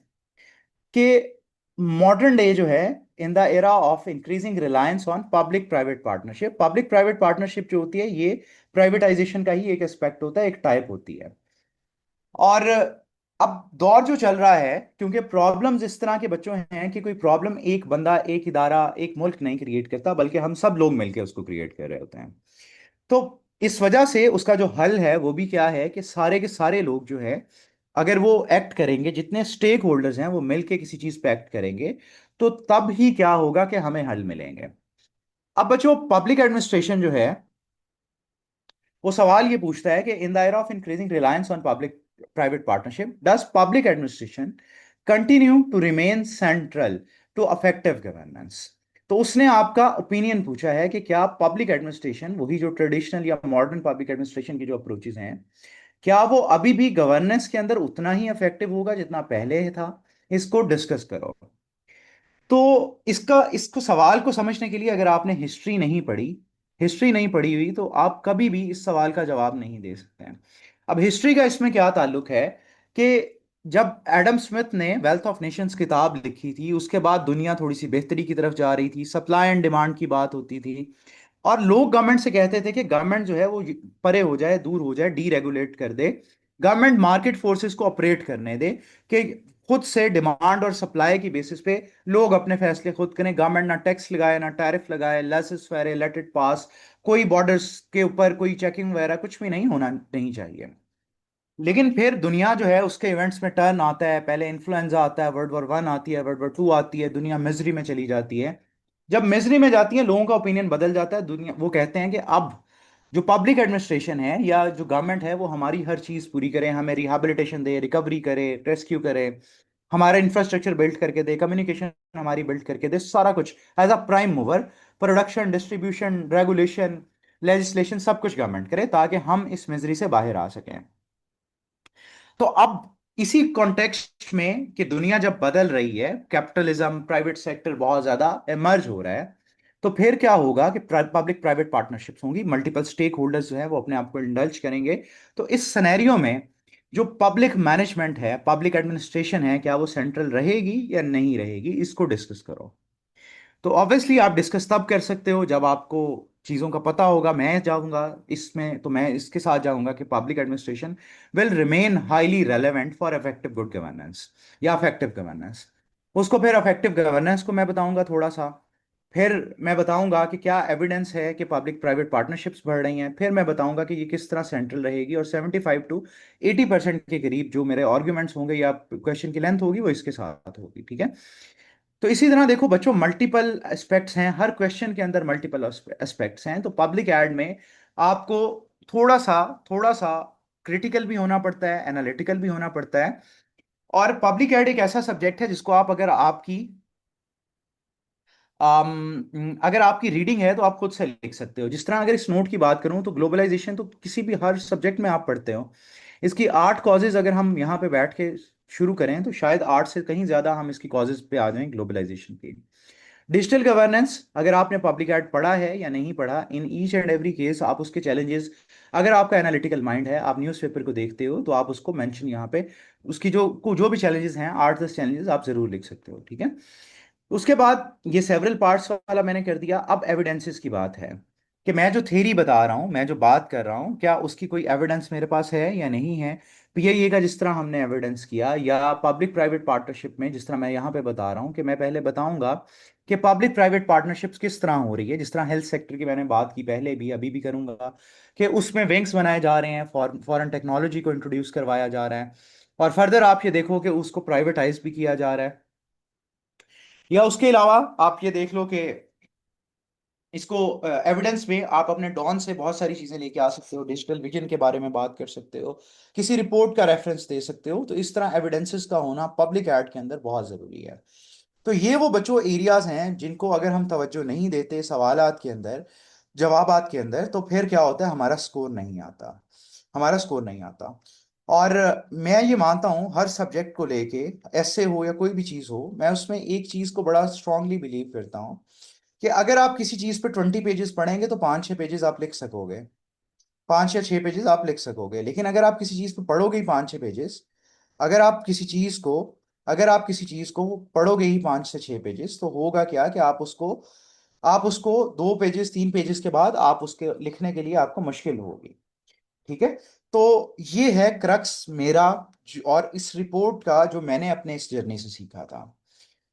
कि मॉडर्न डे जो है, इन the era of increasing reliance on public private partnership, public private partnership जो होती है ये प्राइवेटाइजेशन का ही एक एस्पेक्ट होता है, एक टाइप होती है। और अब दौर जो चल रहा है, क्योंकि प्रॉब्लम्स इस तरह के बच्चों हैं कि कोई प्रॉब्लम एक बंदा, एक इदारा, एक मुल्क नहीं क्रिएट करता, बल्कि हम सब लोग मिलकर उसको क्रिएट कर रहे होते हैं। तो इस वजह से उसका जो हल है वो भी क्या है कि सारे के सारे लोग जो है, अगर वो एक्ट करेंगे, जितने स्टेक होल्डर्स हैं वो मिलके किसी चीज पे एक्ट करेंगे, तो तब ही क्या होगा कि हमें हल मिलेंगे। अब बच्चों, पब्लिक एडमिनिस्ट्रेशन जो है वो सवाल ये पूछता है कि in the era of increasing reliance on public private partnership does public administration continue to remain central to effective governance. तो उसने आपका ओपिनियन पूछा है कि क्या पब्लिक एडमिनिस्ट्रेशन, वही जो ट्रेडिशनल या मॉडर्न पब्लिक एडमिनिस्ट्रेशन की जो अप्रोचेस हैं, क्या वो अभी भी गवर्नेंस के अंदर उतना ही इफेक्टिव होगा जितना पहले था। इसको डिस्कस करो। तो इसका इसको सवाल को समझने के लिए अगर आपने हिस्ट्री नहीं पढ़ी हुई तो आप कभी भी इस सवाल का जवाब नहीं दे सकते हैं। अब हिस्ट्री का इसमें क्या ताल्लुक है कि जब एडम स्मिथ ने वेल्थ ऑफ नेशंस किताब लिखी थी, उसके बाद दुनिया थोड़ी सी बेहतरी की तरफ जा रही थी, सप्लाई एंड डिमांड की बात होती थी, और लोग गवर्नमेंट से कहते थे कि गवर्नमेंट जो है वो परे हो जाए, दूर हो जाए, डीरेगुलेट कर दे, गवर्नमेंट मार्केट फोर्सेस को ऑपरेट करने दे, कि खुद से डिमांड और सप्लाई की बेसिस पे लोग अपने फैसले खुद करें, गवर्नमेंट ना टैक्स लगाए ना टैरिफ लगाए, laces fair, let it pass, कोई बॉर्डर्स के ऊपर कोई चेकिंग वगैरह कुछ भी नहीं होना नहीं चाहिए। लेकिन फिर दुनिया जो है उसके इवेंट्स में टर्न आता है, पहले इन्फ्लुएंजा आता है, वर्ल्ड वॉर 1 आती है, वर्ल्ड वॉर 2 आती है, दुनिया मिजरी में चली जाती है। जब मिजरी में जाती है, लोगों का ओपिनियन बदल जाता है, दुनिया वो कहते हैं कि अब जो पब्लिक एडमिनिस्ट्रेशन है या जो गवर्नमेंट है वो हमारी हर चीज पूरी करे, हमें रिहेबिलिटेशन दे, रिकवरी करे, रेस्क्यू करे, हमारा इंफ्रास्ट्रक्चर बिल्ड करके दे, कम्युनिकेशन हमारी बिल्ड करके दे, सारा कुछ as a prime mover, production, distribution, regulation, legislation, सब कुछ गवर्नमेंट करे ताकि हम इस मिजरी से बाहर आ सकें। तो अब इसी कॉन्टेक्स्ट में कि दुनिया जब बदल रही है, कैपिटलिज्म, प्राइवेट सेक्टर बहुत ज्यादा इमर्ज हो रहा है, तो फिर क्या होगा कि पब्लिक प्राइवेट पार्टनरशिप्स होंगी, मल्टीपल स्टेक होल्डर्स जो है वो अपने आप को इंडल्ज करेंगे। तो इस सिनेरियो में जो पब्लिक मैनेजमेंट है, पब्लिक एडमिनिस्ट्रेशन है, क्या वो सेंट्रल रहेगी या नहीं रहेगी, इसको डिस्कस करो। तो ऑब्वियसली आप डिस्कस तब कर सकते हो जब आपको चीज़ों का पता होगा। मैं जाऊंगा इसमें, तो मैं इसके साथ जाऊंगा कि public administration will remain highly relevant for effective good governance या इफेक्टिव गवर्नेंस। उसको फिर इफेक्टिव गवर्नेंस को मैं बताऊंगा थोड़ा सा, फिर मैं बताऊंगा कि क्या एविडेंस है कि पब्लिक प्राइवेट पार्टनरशिप्स बढ़ रही हैं, फिर मैं बताऊंगा कि ये किस तरह सेंट्रल रहेगी, और 75 to 80% के करीब जो मेरे आर्ग्यूमेंट्स होंगे या क्वेश्चन की लेंथ होगी वो इसके साथ होगी, ठीक है। तो इसी तरह देखो बच्चों, मल्टीपल एस्पेक्ट्स हैं, हर क्वेश्चन के अंदर मल्टीपल एस्पेक्ट्स हैं। तो पब्लिक एड में आपको थोड़ा सा थोड़ा सा क्रिटिकल भी होना पड़ता है, एनालिटिकल भी होना पड़ता है। और पब्लिक एड एक ऐसा सब्जेक्ट है जिसको आप, अगर आपकी रीडिंग है तो आप खुद से लिख सकते हो। जिस तरह अगर इस नोट की बात करूं तो ग्लोबलाइजेशन तो किसी भी हर सब्जेक्ट में आप पढ़ते हो। इसकी 8 कॉजेज अगर हम यहाँ पे बैठ के शुरू करें तो शायद 8 से कहीं ज्यादा हम इसकी कॉजेज पे आ जाएं ग्लोबलाइजेशन की। डिजिटल गवर्नेंस, अगर आपने पब्लिक एड पढ़ा है या नहीं पढ़ा, in each and every case आप उसके चैलेंजेस, अगर आपका एनालिटिकल माइंड है, आप न्यूज़पेपर को देखते हो, तो आप उसको मेंशन यहाँ पे, उसकी जो भी चैलेंजेस हैं, 8-10 चैलेंजेस आप जरूर लिख सकते हो, ठीक है। उसके बाद ये सेवरल पार्ट्स वाला मैंने कर दिया। अब एविडेंसेस की बात है कि मैं जो थ्योरी बता रहा हूँ, मैं जो बात कर रहा हूँ, क्या उसकी कोई एविडेंस मेरे पास है या नहीं है। पीआईए का जिस तरह हमने एविडेंस किया, या पब्लिक प्राइवेट पार्टनरशिप में जिस तरह मैं यहाँ पे बता रहा हूँ, कि मैं पहले बताऊंगा कि पब्लिक प्राइवेट पार्टनरशिप्स किस तरह हो रही है, जिस तरह हेल्थ सेक्टर की मैंने बात की पहले भी, अभी भी करूंगा, कि उसमें विंग्स बनाए जा रहे हैं, फॉरेन टेक्नोलॉजी को इंट्रोड्यूस करवाया जा रहा है, और फर्दर आप ये देखो कि उसको प्राइवेटाइज भी किया जा रहा है। या उसके अलावा आप ये देख लो कि इसको एविडेंस में आप अपने डॉन से बहुत सारी चीजें लेके आ सकते हो, डिजिटल विजन के बारे में बात कर सकते हो, किसी रिपोर्ट का रेफरेंस दे सकते हो। तो इस तरह एविडेंसेस का होना पब्लिक एड के अंदर बहुत जरूरी है। तो ये वो बच्चों एरियाज हैं जिनको अगर हम तवज्जो नहीं देते सवालात के अंदर, जवाबात के अंदर, तो फिर क्या होता है, हमारा स्कोर नहीं आता, हमारा स्कोर नहीं आता। और मैं ये मानता हूँ हर सब्जेक्ट को लेके, ऐसे हो या कोई भी चीज़ हो, मैं उसमें एक चीज़ को बड़ा स्ट्रांगली बिलीव करता हूँ कि अगर आप किसी चीज़ पे 20 पेजेस पढ़ेंगे तो 5-6 पेजेस आप लिख सकोगे, 5 या 6 पेजेस आप लिख सकोगे। लेकिन अगर आप किसी चीज़ पे पढ़ोगे ही 5-6 पेजेस, अगर आप किसी चीज़ को अगर आप किसी चीज़ को पढ़ोगे ही 5 से 6 पेजेस, तो होगा क्या कि आप उसको 2 पेजेस 3 पेजेस के बाद आप उसके लिखने के लिए आपको मुश्किल होगी। ठीक है। तो ये है क्रक्स मेरा और इस रिपोर्ट का जो मैंने अपने इस जर्नी से सीखा था।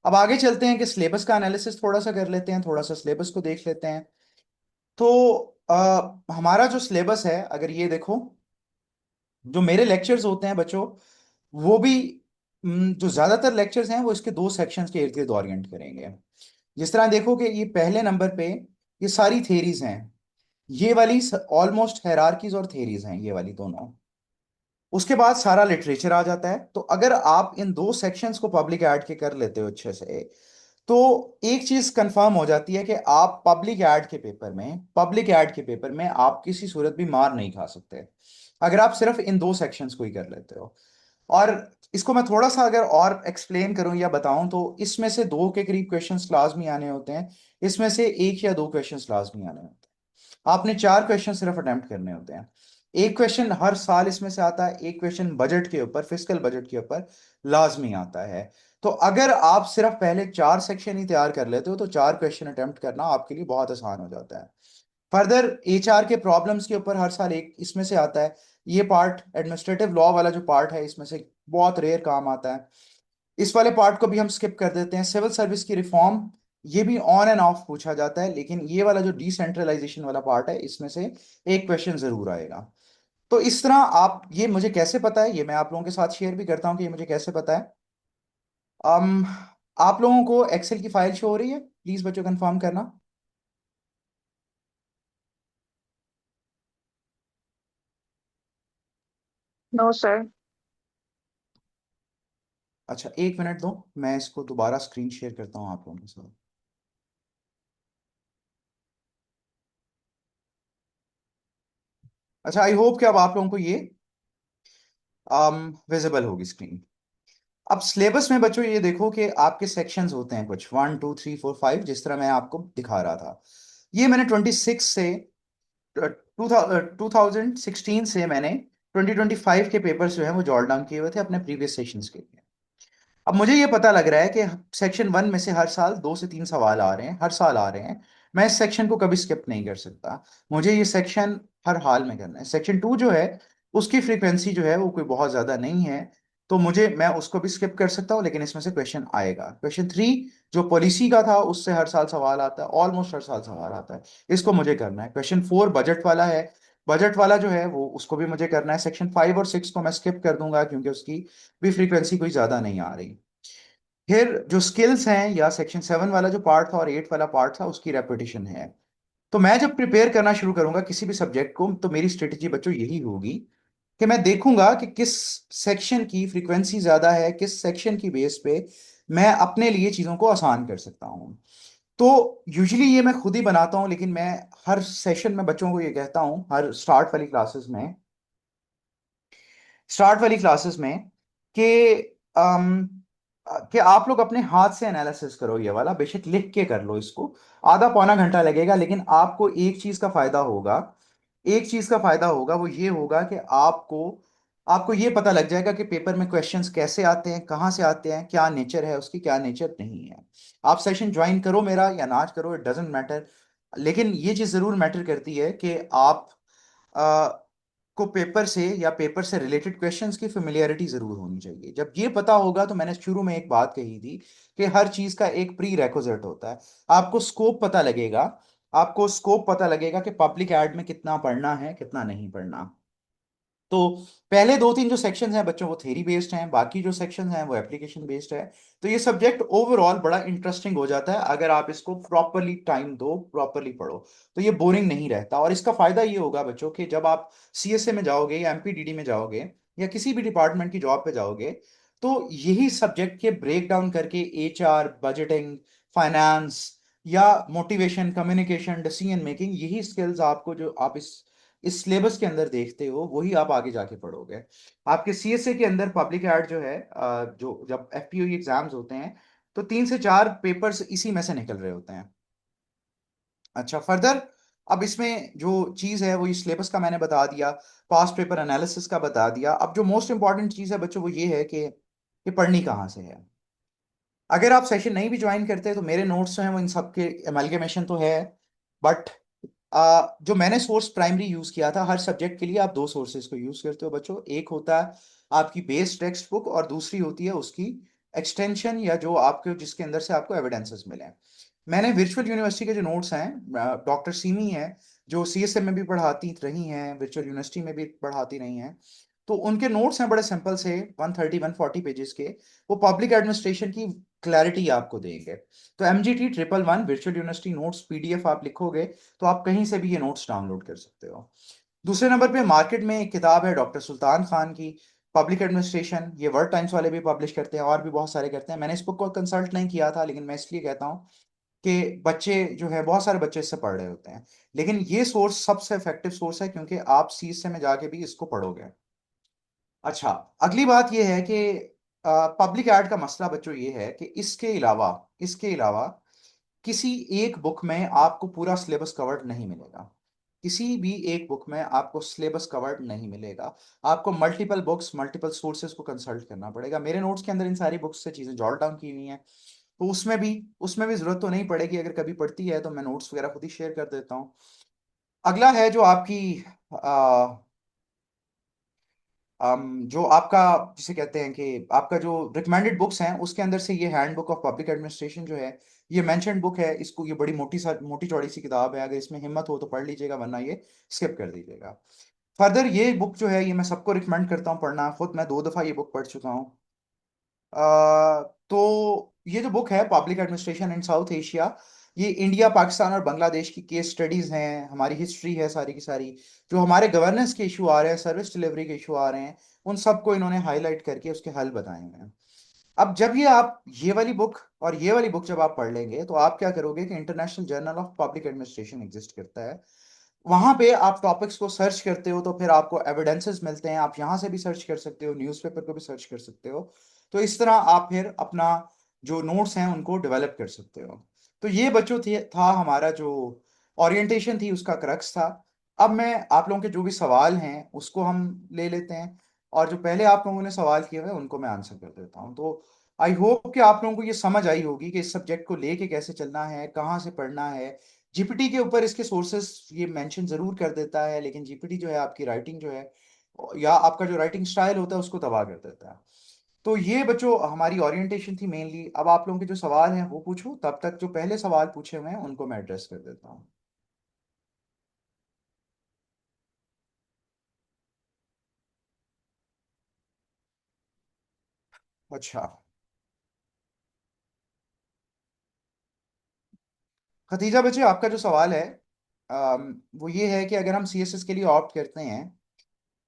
अब आगे चलते हैं कि सिलेबस का एनालिसिस थोड़ा सा कर लेते हैं, थोड़ा सा सिलेबस को देख लेते हैं। तो हमारा जो सिलेबस है, अगर ये देखो, जो मेरे लेक्चर्स होते हैं बच्चों, वो भी जो ज्यादातर लेक्चर्स हैं वो इसके 2 सेक्शंस के इर्द गिर्द ओरिएंट करेंगे। जिस तरह देखो कि ये पहले नंबर पे ये सारी थेरीज हैं, ये वाली ऑलमोस्ट हायरार्कीज और थेरीज हैं, ये वाली दोनों। उसके बाद सारा लिटरेचर आ जाता है। तो अगर आप इन 2 सेक्शंस को पब्लिक ऐड के कर लेते हो अच्छे से, तो एक चीज कंफर्म हो जाती है कि आप पब्लिक ऐड के पेपर में आप किसी सूरत भी मार नहीं खा सकते, अगर आप सिर्फ इन 2 सेक्शंस को ही कर लेते हो। और इसको मैं थोड़ा सा अगर और एक्सप्लेन करूं या बताऊं, तो इसमें से 2 के करीब क्वेश्चंस लाजमी आने होते हैं, इसमें से 1 या 2 क्वेश्चंस लाजमी आने होते हैं। आपने 4 क्वेश्चन सिर्फ अटेम्प्ट करने होते हैं। एक क्वेश्चन हर साल इसमें से आता है, एक क्वेश्चन बजट के ऊपर, फिस्कल बजट के ऊपर लाजमी आता है। तो अगर आप सिर्फ पहले 4 सेक्शन ही तैयार कर लेते हो, तो 4 क्वेश्चन अटेम्प्ट करना आपके लिए बहुत आसान हो जाता है। फर्दर एचआर के प्रॉब्लम्स के ऊपर हर साल एक इसमें से आता है। ये पार्ट एडमिनिस्ट्रेटिव लॉ वाला जो पार्ट है, इसमें से बहुत रेयर काम आता है। इस वाले पार्ट को भी हम स्किप कर देते हैं। सिविल सर्विस की रिफॉर्म, ये भी ऑन एंड ऑफ पूछा जाता है, लेकिन ये वाला जो डिसेंट्रलाइजेशन वाला पार्ट है, इसमें से एक क्वेश्चन जरूर आएगा। तो इस तरह आप, ये मुझे कैसे पता है, ये मैं आप लोगों के साथ शेयर भी करता हूँ कि ये मुझे कैसे पता है। अम आप लोगों को एक्सेल की फाइल शो हो रही है? प्लीज बच्चों कंफर्म करना। No sir. अच्छा, 1 मिनट दो, मैं इसको दोबारा स्क्रीन शेयर करता हूँ आप लोगों के साथ। अच्छा, आई होप कि अब आप लोगों को ये विजिबल होगी स्क्रीन। अब सिलेबस में बच्चों ये देखो कि आपके सेक्शंस होते हैं कुछ 1 2 3 4 5, जिस तरह मैं आपको दिखा रहा था। ये मैंने 26 से 2016 से मैंने 2025 के पेपर्स जो है वो जॉट डाउन किए हुए थे अपने प्रीवियस सेशंस के लिए। अब मुझे ये पता लग रहा है कि सेक्शन 1 में से हर साल 2 से 3 सवाल आ रहे हैं, हर साल आ रहे हैं। मैं इस सेक्शन को कभी स्किप नहीं कर सकता, मुझे ये सेक्शन हर हाल में करना है। सेक्शन 2 जो है, उसकी फ्रीक्वेंसी जो है वो कोई बहुत ज्यादा नहीं है, तो मैं उसको भी स्किप कर सकता हूँ, लेकिन इसमें से क्वेश्चन आएगा। क्वेश्चन 3 जो पॉलिसी का था, उससे हर साल सवाल आता है, ऑलमोस्ट हर साल सवाल आता है, इसको मुझे करना है। क्वेश्चन 4 बजट वाला है, बजट वाला जो है वो उसको भी मुझे करना है। सेक्शन 5 और 6 को मैं स्किप कर दूंगा क्योंकि उसकी भी फ्रीक्वेंसी कोई ज्यादा नहीं आ रही। फिर जो स्किल्स हैं, या सेक्शन 7 वाला जो पार्ट था और 8 वाला पार्ट था, उसकी रेपिटेशन है। तो मैं जब प्रिपेयर करना शुरू करूंगा किसी भी सब्जेक्ट को, तो मेरी स्ट्रेटेजी बच्चों यही होगी कि मैं देखूंगा कि किस सेक्शन की फ्रीक्वेंसी ज्यादा है, किस सेक्शन की बेस पे मैं अपने लिए चीजों को आसान कर सकता हूं। तो यूजुअली ये मैं खुद ही बनाता हूं, लेकिन मैं हर सेशन में बच्चों को ये कहता हूं, हर स्टार्ट वाली क्लासेस में कि कि आप लोग अपने हाथ से एनालिसिस करो, ये वाला बेशक लिख के कर लो इसको, आधा पौना घंटा लगेगा, लेकिन आपको एक चीज का फायदा होगा वो ये होगा कि आपको आपको ये पता लग जाएगा कि पेपर में क्वेश्चंस कैसे आते हैं, कहाँ से आते हैं, क्या नेचर है उसकी, क्या नेचर नहीं है। आप सेशन ज्वाइन करो मेरा या ना करो, इट डजेंट मैटर, लेकिन ये चीज जरूर मैटर करती है कि आप को पेपर से या पेपर से रिलेटेड क्वेश्चंस की फेमिलियरिटी जरूर होनी चाहिए। जब ये पता होगा, तो मैंने शुरू में एक बात कही थी कि हर चीज का एक प्री रेक्विजिट होता है। आपको स्कोप पता लगेगा आपको स्कोप पता लगेगा कि पब्लिक एड में कितना पढ़ना है, कितना नहीं पढ़ना। तो पहले दो तीन जो सेक्शंस हैं बच्चों वो थ्योरी बेस्ड हैं, बाकी जो सेक्शंस हैं वो एप्लीकेशन बेस्ड है। तो ये सब्जेक्ट ओवरऑल बड़ा इंटरेस्टिंग हो जाता है अगर आप इसको प्रॉपरली टाइम दो, प्रॉपरली पढ़ो, तो ये बोरिंग नहीं रहता। और इसका फायदा ये होगा बच्चों कि जब आप सीएसए में जाओगे या एमपीडीडी में जाओगे या किसी भी डिपार्टमेंट की जॉब पे जाओगे, तो यही सब्जेक्ट के ब्रेक डाउन करके एचआर, बजटिंग, फाइनेंस या मोटिवेशन, कम्युनिकेशन, डिसीजन मेकिंग, यही स्किल्स आपको जो आप इस सिलेबस के अंदर देखते हो वही आप आगे जाके पढ़ोगे। आपके सीएसए के अंदर पब्लिक एड जो है, जो जब एफपीओ एग्जाम्स होते हैं तो 3 से 4 पेपर्स इसी में से निकल रहे होते हैं। अच्छा, फर्दर अब इसमें जो चीज़ है वो ये सिलेबस का मैंने बता दिया, पास्ट पेपर एनालिसिस का बता दिया। अब जो मोस्ट इंपॉर्टेंट चीज़ है बच्चों वो ये है कि ये पढ़नी कहाँ से है। अगर आप सेशन नहीं भी ज्वाइन करते तो मेरे नोट्स जो हैं वो इन सब के एमलगमेशन तो है, बट जो मैंने सोर्स प्राइमरी यूज किया था, हर सब्जेक्ट के लिए आप दो सोर्सेज को यूज करते हो बच्चों। एक होता है आपकी बेस टेक्स्ट बुक और दूसरी होती है उसकी एक्सटेंशन या जो आपके जिसके अंदर से आपको एविडेंसेस मिले। मैंने वर्चुअल यूनिवर्सिटी के जो नोट्स हैं, डॉक्टर सीमी है जो सीएसएम में भी पढ़ाती रही हैं, वर्चुअल यूनिवर्सिटी में भी पढ़ाती रही हैं, तो उनके नोट्स हैं बड़े सिंपल से 130-140 पेजेस के। वो पब्लिक एडमिनिस्ट्रेशन की क्लैरिटी आपको देंगे। तो MGT 111 virtual university notes PDF आप लिखोगे तो आप कहीं से भी ये नोट्स डाउनलोड कर सकते हो। दूसरे नंबर पे मार्केट में एक किताब है डॉक्टर सुल्तान खान की, पब्लिक एडमिनिस्ट्रेशन। ये वर्ल्ड टाइम्स वाले भी पब्लिश करते हैं और भी बहुत सारे करते हैं। मैंने इस बुक को कंसल्ट नहीं किया था, लेकिन मैं इसलिए कहता हूँ कि बच्चे जो है बहुत सारे बच्चे इससे पढ़ रहे होते हैं। लेकिन ये सोर्स सबसे इफेक्टिव सोर्स है क्योंकि आप सीएसए में जाके भी इसको पढ़ोगे। अच्छा, अगली बात ये है कि पब्लिक एड का मसला बच्चों ये है कि इसके अलावा किसी एक बुक में आपको पूरा सिलेबस कवर्ड नहीं मिलेगा। किसी भी एक बुक में आपको सिलेबस कवर्ड नहीं मिलेगा। आपको मल्टीपल बुक्स, मल्टीपल सोर्सेज को कंसल्ट करना पड़ेगा। मेरे नोट्स के अंदर इन सारी बुक्स से चीज़ें जॉट डाउन की हुई हैं, तो उसमें भी जरूरत तो नहीं पड़ेगी। अगर कभी पड़ती है तो मैं नोट्स वगैरह खुद ही शेयर कर देता हूँ। अगला है जो आपकी जो आपका जिसे कहते हैं कि आपका जो रिकमेंडेड बुक्स हैं उसके अंदर से ये hand book of public administration जो है, ये मेंशन्ड बुक है। इसको ये बड़ी मोटी चौड़ी सी किताब है, अगर इसमें हिम्मत हो तो पढ़ लीजिएगा, वरना ये स्किप कर दीजिएगा। फर्दर ये बुक जो है ये मैं सबको रिकमेंड करता हूँ पढ़ना, खुद मैं 2 दफ़ा ये बुक पढ़ चुका हूँ। तो ये जो बुक है public administration in south Asia, ये इंडिया, पाकिस्तान और बांग्लादेश की केस स्टडीज हैं, हमारी हिस्ट्री है सारी की सारी। जो हमारे गवर्नेंस के इशू आ रहे हैं, सर्विस डिलीवरी के इशू आ रहे हैं, उन सबको इन्होंने हाईलाइट करके उसके हल बताए हुए हैं। अब जब ये आप ये वाली बुक और ये वाली बुक जब आप पढ़ लेंगे तो आप क्या करोगे कि international journal of public administration exist करता है, वहां पे आप टॉपिक्स को सर्च करते हो तो फिर आपको एविडेंसेस मिलते हैं। आप यहां से भी सर्च कर सकते हो, न्यूज़पेपर को भी सर्च कर सकते हो। तो इस तरह आप फिर अपना जो नोट्स हैं उनको डेवलप कर सकते हो। तो ये बच्चों था हमारा जो ओरिएंटेशन थी उसका क्रक्स था। अब मैं आप लोगों के जो भी सवाल हैं उसको हम ले लेते हैं, और जो पहले आप लोगों ने सवाल किए हुए हैं उनको मैं आंसर कर देता हूँ। तो आई होप कि आप लोगों को ये समझ आई होगी कि इस सब्जेक्ट को लेके कैसे चलना है, कहाँ से पढ़ना है। जीपीटी के ऊपर इसके सोर्सेस ये मेंशन जरूर कर देता है, लेकिन जीपीटी जो है आपकी राइटिंग जो है या आपका जो राइटिंग स्टाइल होता है उसको तबाह कर देता है। तो ये बच्चों हमारी ओरिएंटेशन थी मेनली। अब आप लोगों के जो सवाल हैं वो पूछो, तब तक जो पहले सवाल पूछे हुए हैं उनको मैं एड्रेस कर देता हूँ। अच्छा, खतीजा बच्चे आपका जो सवाल है, वो ये है कि अगर हम सीएसएस के लिए ऑप्ट करते हैं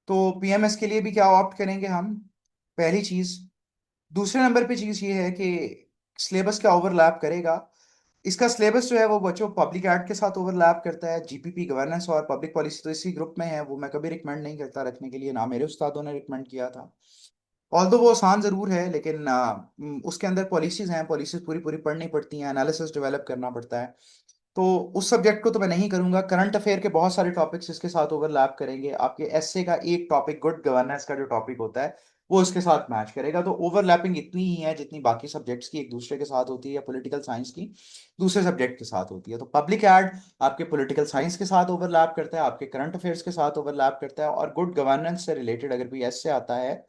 तो पीएमएस के लिए भी क्या ऑप्ट करेंगे हम, पहली चीज। दूसरे नंबर पे चीज ये है कि सिलेबस क्या ओवरलैप करेगा। इसका सिलेबस जो है वो बच्चों पब्लिक एड के साथ ओवरलैप करता है। जीपीपी गवर्नेंस और पब्लिक पॉलिसी तो इसी ग्रुप में है, वो मैं कभी रिकमेंड नहीं करता रखने के लिए, ना मेरे उस्तादों ने रिकमेंड किया था। ऑल्दो वो आसान ज़रूर है, लेकिन उसके अंदर पॉलिसीज़ हैं, पॉलिसीज़ पूरी पूरी पढ़नी पड़ती हैं, एनालिसिस डेवलप करना पड़ता है। तो उस सब्जेक्ट को तो मैं नहीं करूंगा। करंट अफेयर के बहुत सारे टॉपिक्स इसके साथ ओवरलैप करेंगे। आपके एसए का एक टॉपिक, गुड गवर्नेंस का जो टॉपिक होता है, वो इसके साथ मैच करेगा। तो ओवरलैपिंग इतनी ही है जितनी बाकी सब्जेक्ट्स की एक दूसरे के साथ होती है, या पॉलिटिकल साइंस की दूसरे सब्जेक्ट के साथ होती है। तो पब्लिक एड आपके पॉलिटिकल साइंस के साथ ओवरलैप करता है, आपके करंट अफेयर्स के साथ ओवरलैप करता है, और गुड गवर्नेंस से रिलेटेड अगर कोई एसए आता है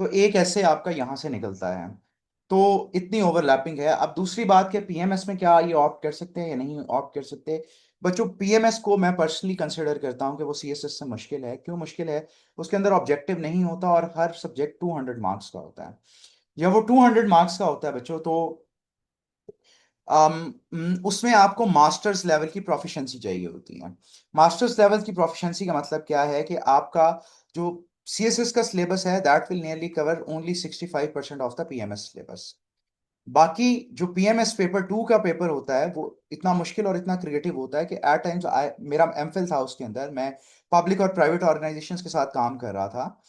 तो एक एसए आपका यहाँ से निकलता है। तो इतनी ओवरलैपिंग है। अब दूसरी बात कि पीएमएस में क्या ये ऑप्ट कर सकते हैं या नहीं ऑप्ट कर सकते। बच्चों, पीएमएस को मैं पर्सनली कंसिडर करता हूँ कि वो सीएसएस से मुश्किल है। क्यों मुश्किल है? उसके अंदर ऑब्जेक्टिव नहीं होता और हर सब्जेक्ट 200 मार्क्स का होता है। जब वो 200 मार्क्स का होता है बच्चों, तो उसमें आपको मास्टर्स लेवल की प्रोफिशिएंसी चाहिए होती है। मास्टर्स लेवल की प्रोफिशिएंसी का मतलब क्या है कि आपका जो सीएसएस का सिलेबस है that will nearly cover only 65% of the PMS syllabus. बाकी जो पीएमएस पेपर 2 का पेपर होता है वो इतना मुश्किल और इतना क्रिएटिव होता है कि एट टाइम्स मेरा एमफिल था, उसके अंदर मैं पब्लिक और प्राइवेट ऑर्गेनाइजेशंस के साथ काम कर रहा था।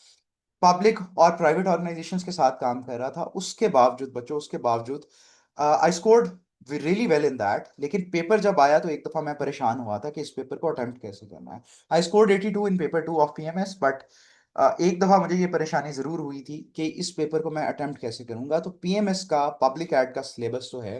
पब्लिक और प्राइवेट ऑर्गेनाइजेशंस के साथ काम कर रहा था, उसके बावजूद बच्चों, उसके बावजूद आई scored really well in that. लेकिन पेपर जब आया तो एक दफा मैं परेशान हुआ था कि इस पेपर को अटेम्प्ट कैसे करना है। I scored 82 in paper 2 of PMS, but एक दफा मुझे ये परेशानी जरूर हुई थी कि इस पेपर को मैं अटेम्प्ट कैसे करूंगा। तो पीएमएस का पब्लिक एड का सिलेबस जो है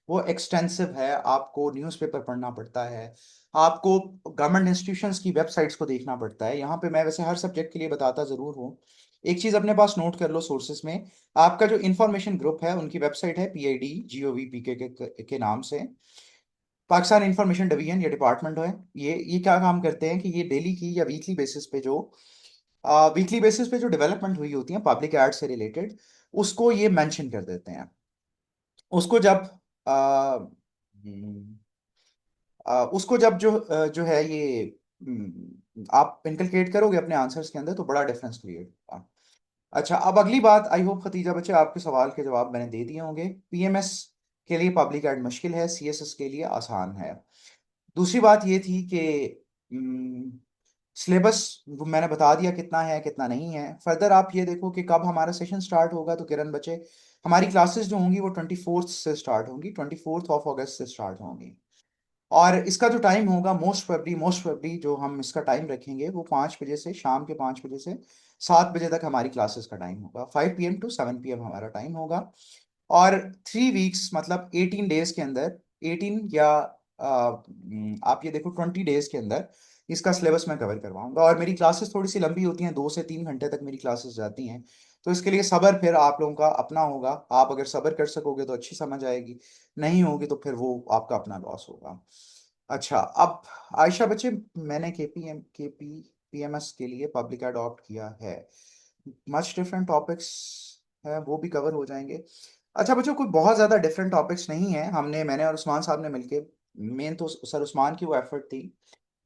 वो एक्सटेंसिव है। आपको न्यूज़पेपर पढ़ना पड़ता है, आपको गवर्नमेंट इंस्टीट्यूशंस की वेबसाइट्स को देखना पड़ता है। यहाँ पे मैं वैसे हर सब्जेक्ट के लिए बताता जरूर हूँ। एक चीज अपने पास नोट कर लो सोर्सेस में, आपका जो इंफॉर्मेशन ग्रुप है उनकी वेबसाइट है PID GOV के नाम से। पाकिस्तान इंफॉर्मेशन डिवीजन या डिपार्टमेंट है, ये क्या काम करते हैं कि ये डेली की या वीकली बेसिस पे जो डेवलपमेंट हुई होती है पब्लिक एड से रिलेटेड, उसको ये मेंशन कर देते हैं। उसको जब आ, उसको जब जो है ये आप इनकलकेट करोगे अपने आंसर्स के अंदर तो बड़ा डिफरेंस क्रिएट होगा। अच्छा, अब अगली बात, आई होप खतीजा बच्चे आपके सवाल के जवाब मैंने दे दिए होंगे। पीएमएस के लिए पब्लिक एड मुश्किल है, सीएसएस के लिए आसान है। दूसरी बात ये थी कि सिलेबस मैंने बता दिया कितना है कितना नहीं है। फर्दर आप ये देखो कि कब हमारा सेशन स्टार्ट होगा। तो किरण बच्चे, हमारी क्लासेस जो होंगी वो 24th से स्टार्ट होंगी, 24th ऑफ अगस्त से स्टार्ट होंगी। और इसका जो टाइम होगा मोस्ट प्रोबेबली जो हम इसका टाइम रखेंगे वो 5 बजे से, शाम के 5 बजे से 7 बजे तक हमारी क्लासेस का टाइम होगा। 5 PM टू 7 PM हमारा टाइम होगा। और 3 वीक्स मतलब 18 डेज के अंदर, 18 या आप ये देखो 20 डेज के अंदर इसका सिलेबस मैं कवर करवाऊंगा। और मेरी क्लासेस थोड़ी सी लंबी होती हैं, 2 से 3 घंटे तक मेरी क्लासेस जाती हैं। तो इसके लिए सब्र फिर आप लोगों का अपना होगा। आप अगर सब्र कर सकोगे तो अच्छी समझ आएगी, नहीं होगी तो फिर वो आपका अपना लॉस होगा। अच्छा, अब आयशा बच्चे, मैंने पीएमएस के लिए पब्लिक अडॉप्ट किया है। मच डिफरेंट टॉपिक्स है, वो भी कवर हो जाएंगे। अच्छा बच्चों, कोई बहुत ज़्यादा डिफरेंट टॉपिक्स नहीं है। मैंने और उस्मान साहब ने मिलके, मेन तो सर उस्मान की वो एफर्ट थी,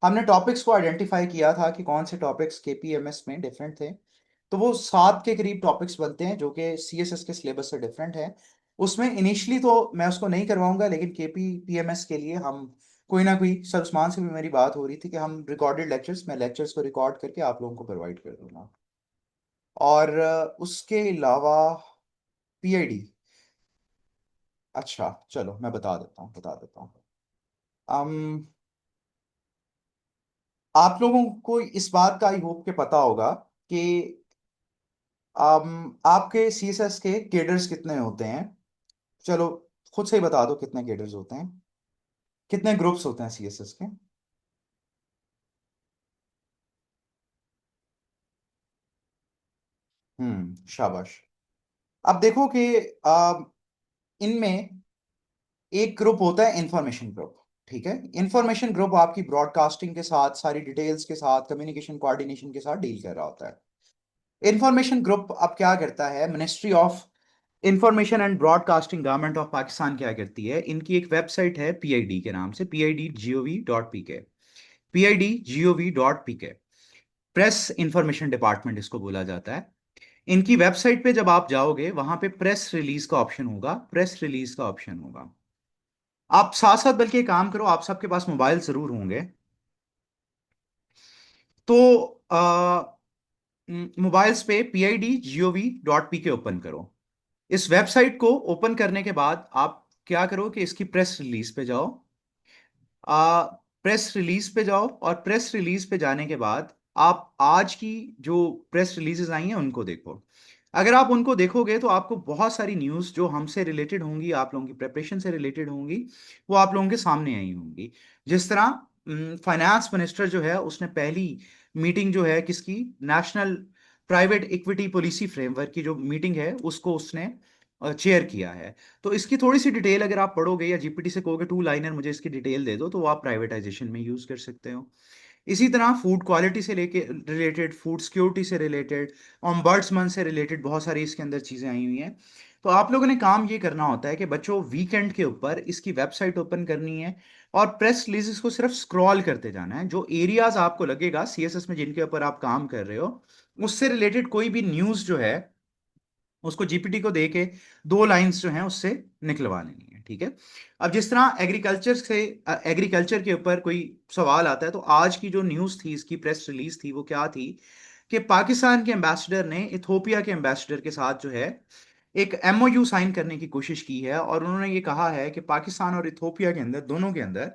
हमने टॉपिक्स को आइडेंटिफाई किया था कि कौन से टॉपिक्स केपीएमएस में डिफरेंट थे। तो वो 7 के करीब टॉपिक्स बनते हैं जो कि सीएसएस के सिलेबस से डिफरेंट है। उसमें इनिशियली तो मैं उसको नहीं करवाऊंगा, लेकिन केपीपीएमएस के लिए हम कोई ना कोई, सर उस्मान से भी मेरी बात हो रही थी कि हम रिकॉर्डेड लेक्चर्स, मैं लेक्चर्स को रिकॉर्ड करके आप लोगों को प्रोवाइड कर दूंगा। और उसके अलावा पीआईडी, अच्छा चलो मैं बता देता हूँ। अम आप लोगों को इस बात का आई होप के पता होगा कि आपके सीएसएस के केडर्स कितने होते हैं। चलो खुद से ही बता दो कितने केडर्स होते हैं, कितने ग्रुप्स होते हैं सीएसएस के। शाबाश। अब देखो कि इनमें एक ग्रुप होता है इंफॉर्मेशन ग्रुप। ठीक है, इंफॉर्मेशन ग्रुप आपकी ब्रॉडकास्टिंग के साथ, सारी डिटेल्स के साथ, कम्युनिकेशन कोऑर्डिनेशन के साथ डील कर रहा होता है। इंफॉर्मेशन ग्रुप अब क्या करता है, ministry of information and broadcasting, government of Pakistan क्या करती है, इनकी एक वेबसाइट है पीआईडी के नाम से, PID GOV.PK। PID GOV.PK, press information department इसको बोला जाता है। इनकी वेबसाइट पे जब आप जाओगे वहां पे प्रेस रिलीज का ऑप्शन होगा, प्रेस रिलीज का ऑप्शन होगा। आप साथ साथ बल्कि एक काम करो, आप सबके पास मोबाइल जरूर होंगे, तो मोबाइल्स पे PID GOV.PK ओपन करो। इस वेबसाइट को ओपन करने के बाद आप क्या करो कि इसकी प्रेस रिलीज पे जाओ। प्रेस रिलीज पे जाओ और प्रेस रिलीज पे जाने के बाद आप आज की जो प्रेस रिलीजेस आई हैं उनको देखो। अगर आप उनको देखोगे तो आपको बहुत सारी न्यूज़ जो हमसे रिलेटेड होंगी, आप लोगों की प्रिपरेशन से रिलेटेड होंगी, वो आप लोगों के सामने आई होंगी। जिस तरह फाइनेंस मिनिस्टर जो है उसने पहली मीटिंग जो है किसकी, national private equity policy framework की जो मीटिंग है उसको उसने चेयर किया है। तो इसकी थोड़ी सी डिटेल अगर आप पढ़ोगे या जीपीटी से कहोगे 2 लाइनर मुझे इसकी डिटेल दे दो, तो वो आप प्राइवेटाइजेशन में यूज कर सकते हो। इसी तरह फूड क्वालिटी से लेके रिलेटेड, फूड सिक्योरिटी से रिलेटेड, ऑम्बर्ट्समैन से रिलेटेड बहुत सारी इसके अंदर चीज़ें आई हुई हैं। तो आप लोगों ने काम ये करना होता है कि बच्चों वीकेंड के ऊपर इसकी वेबसाइट ओपन करनी है और प्रेस रिलीजेस को सिर्फ स्क्रॉल करते जाना है। जो एरियाज आपको लगेगा सीएसएस में जिनके ऊपर आप काम कर रहे हो, उससे रिलेटेड कोई भी न्यूज़ जो है उसको जीपीटी को दे के 2 लाइंस जो हैं उससे निकलवा लेनी है, ठीक है। अब जिस तरह एग्रीकल्चर के ऊपर कोई सवाल आता है, तो आज की जो न्यूज़ थी, इसकी प्रेस रिलीज थी, वो क्या थी कि पाकिस्तान के एम्बेसडर ने इथोपिया के एम्बेसडर के साथ जो है एक एमओयू साइन करने की कोशिश की है, और उन्होंने ये कहा है कि पाकिस्तान और इथोपिया के अंदर, दोनों के अंदर,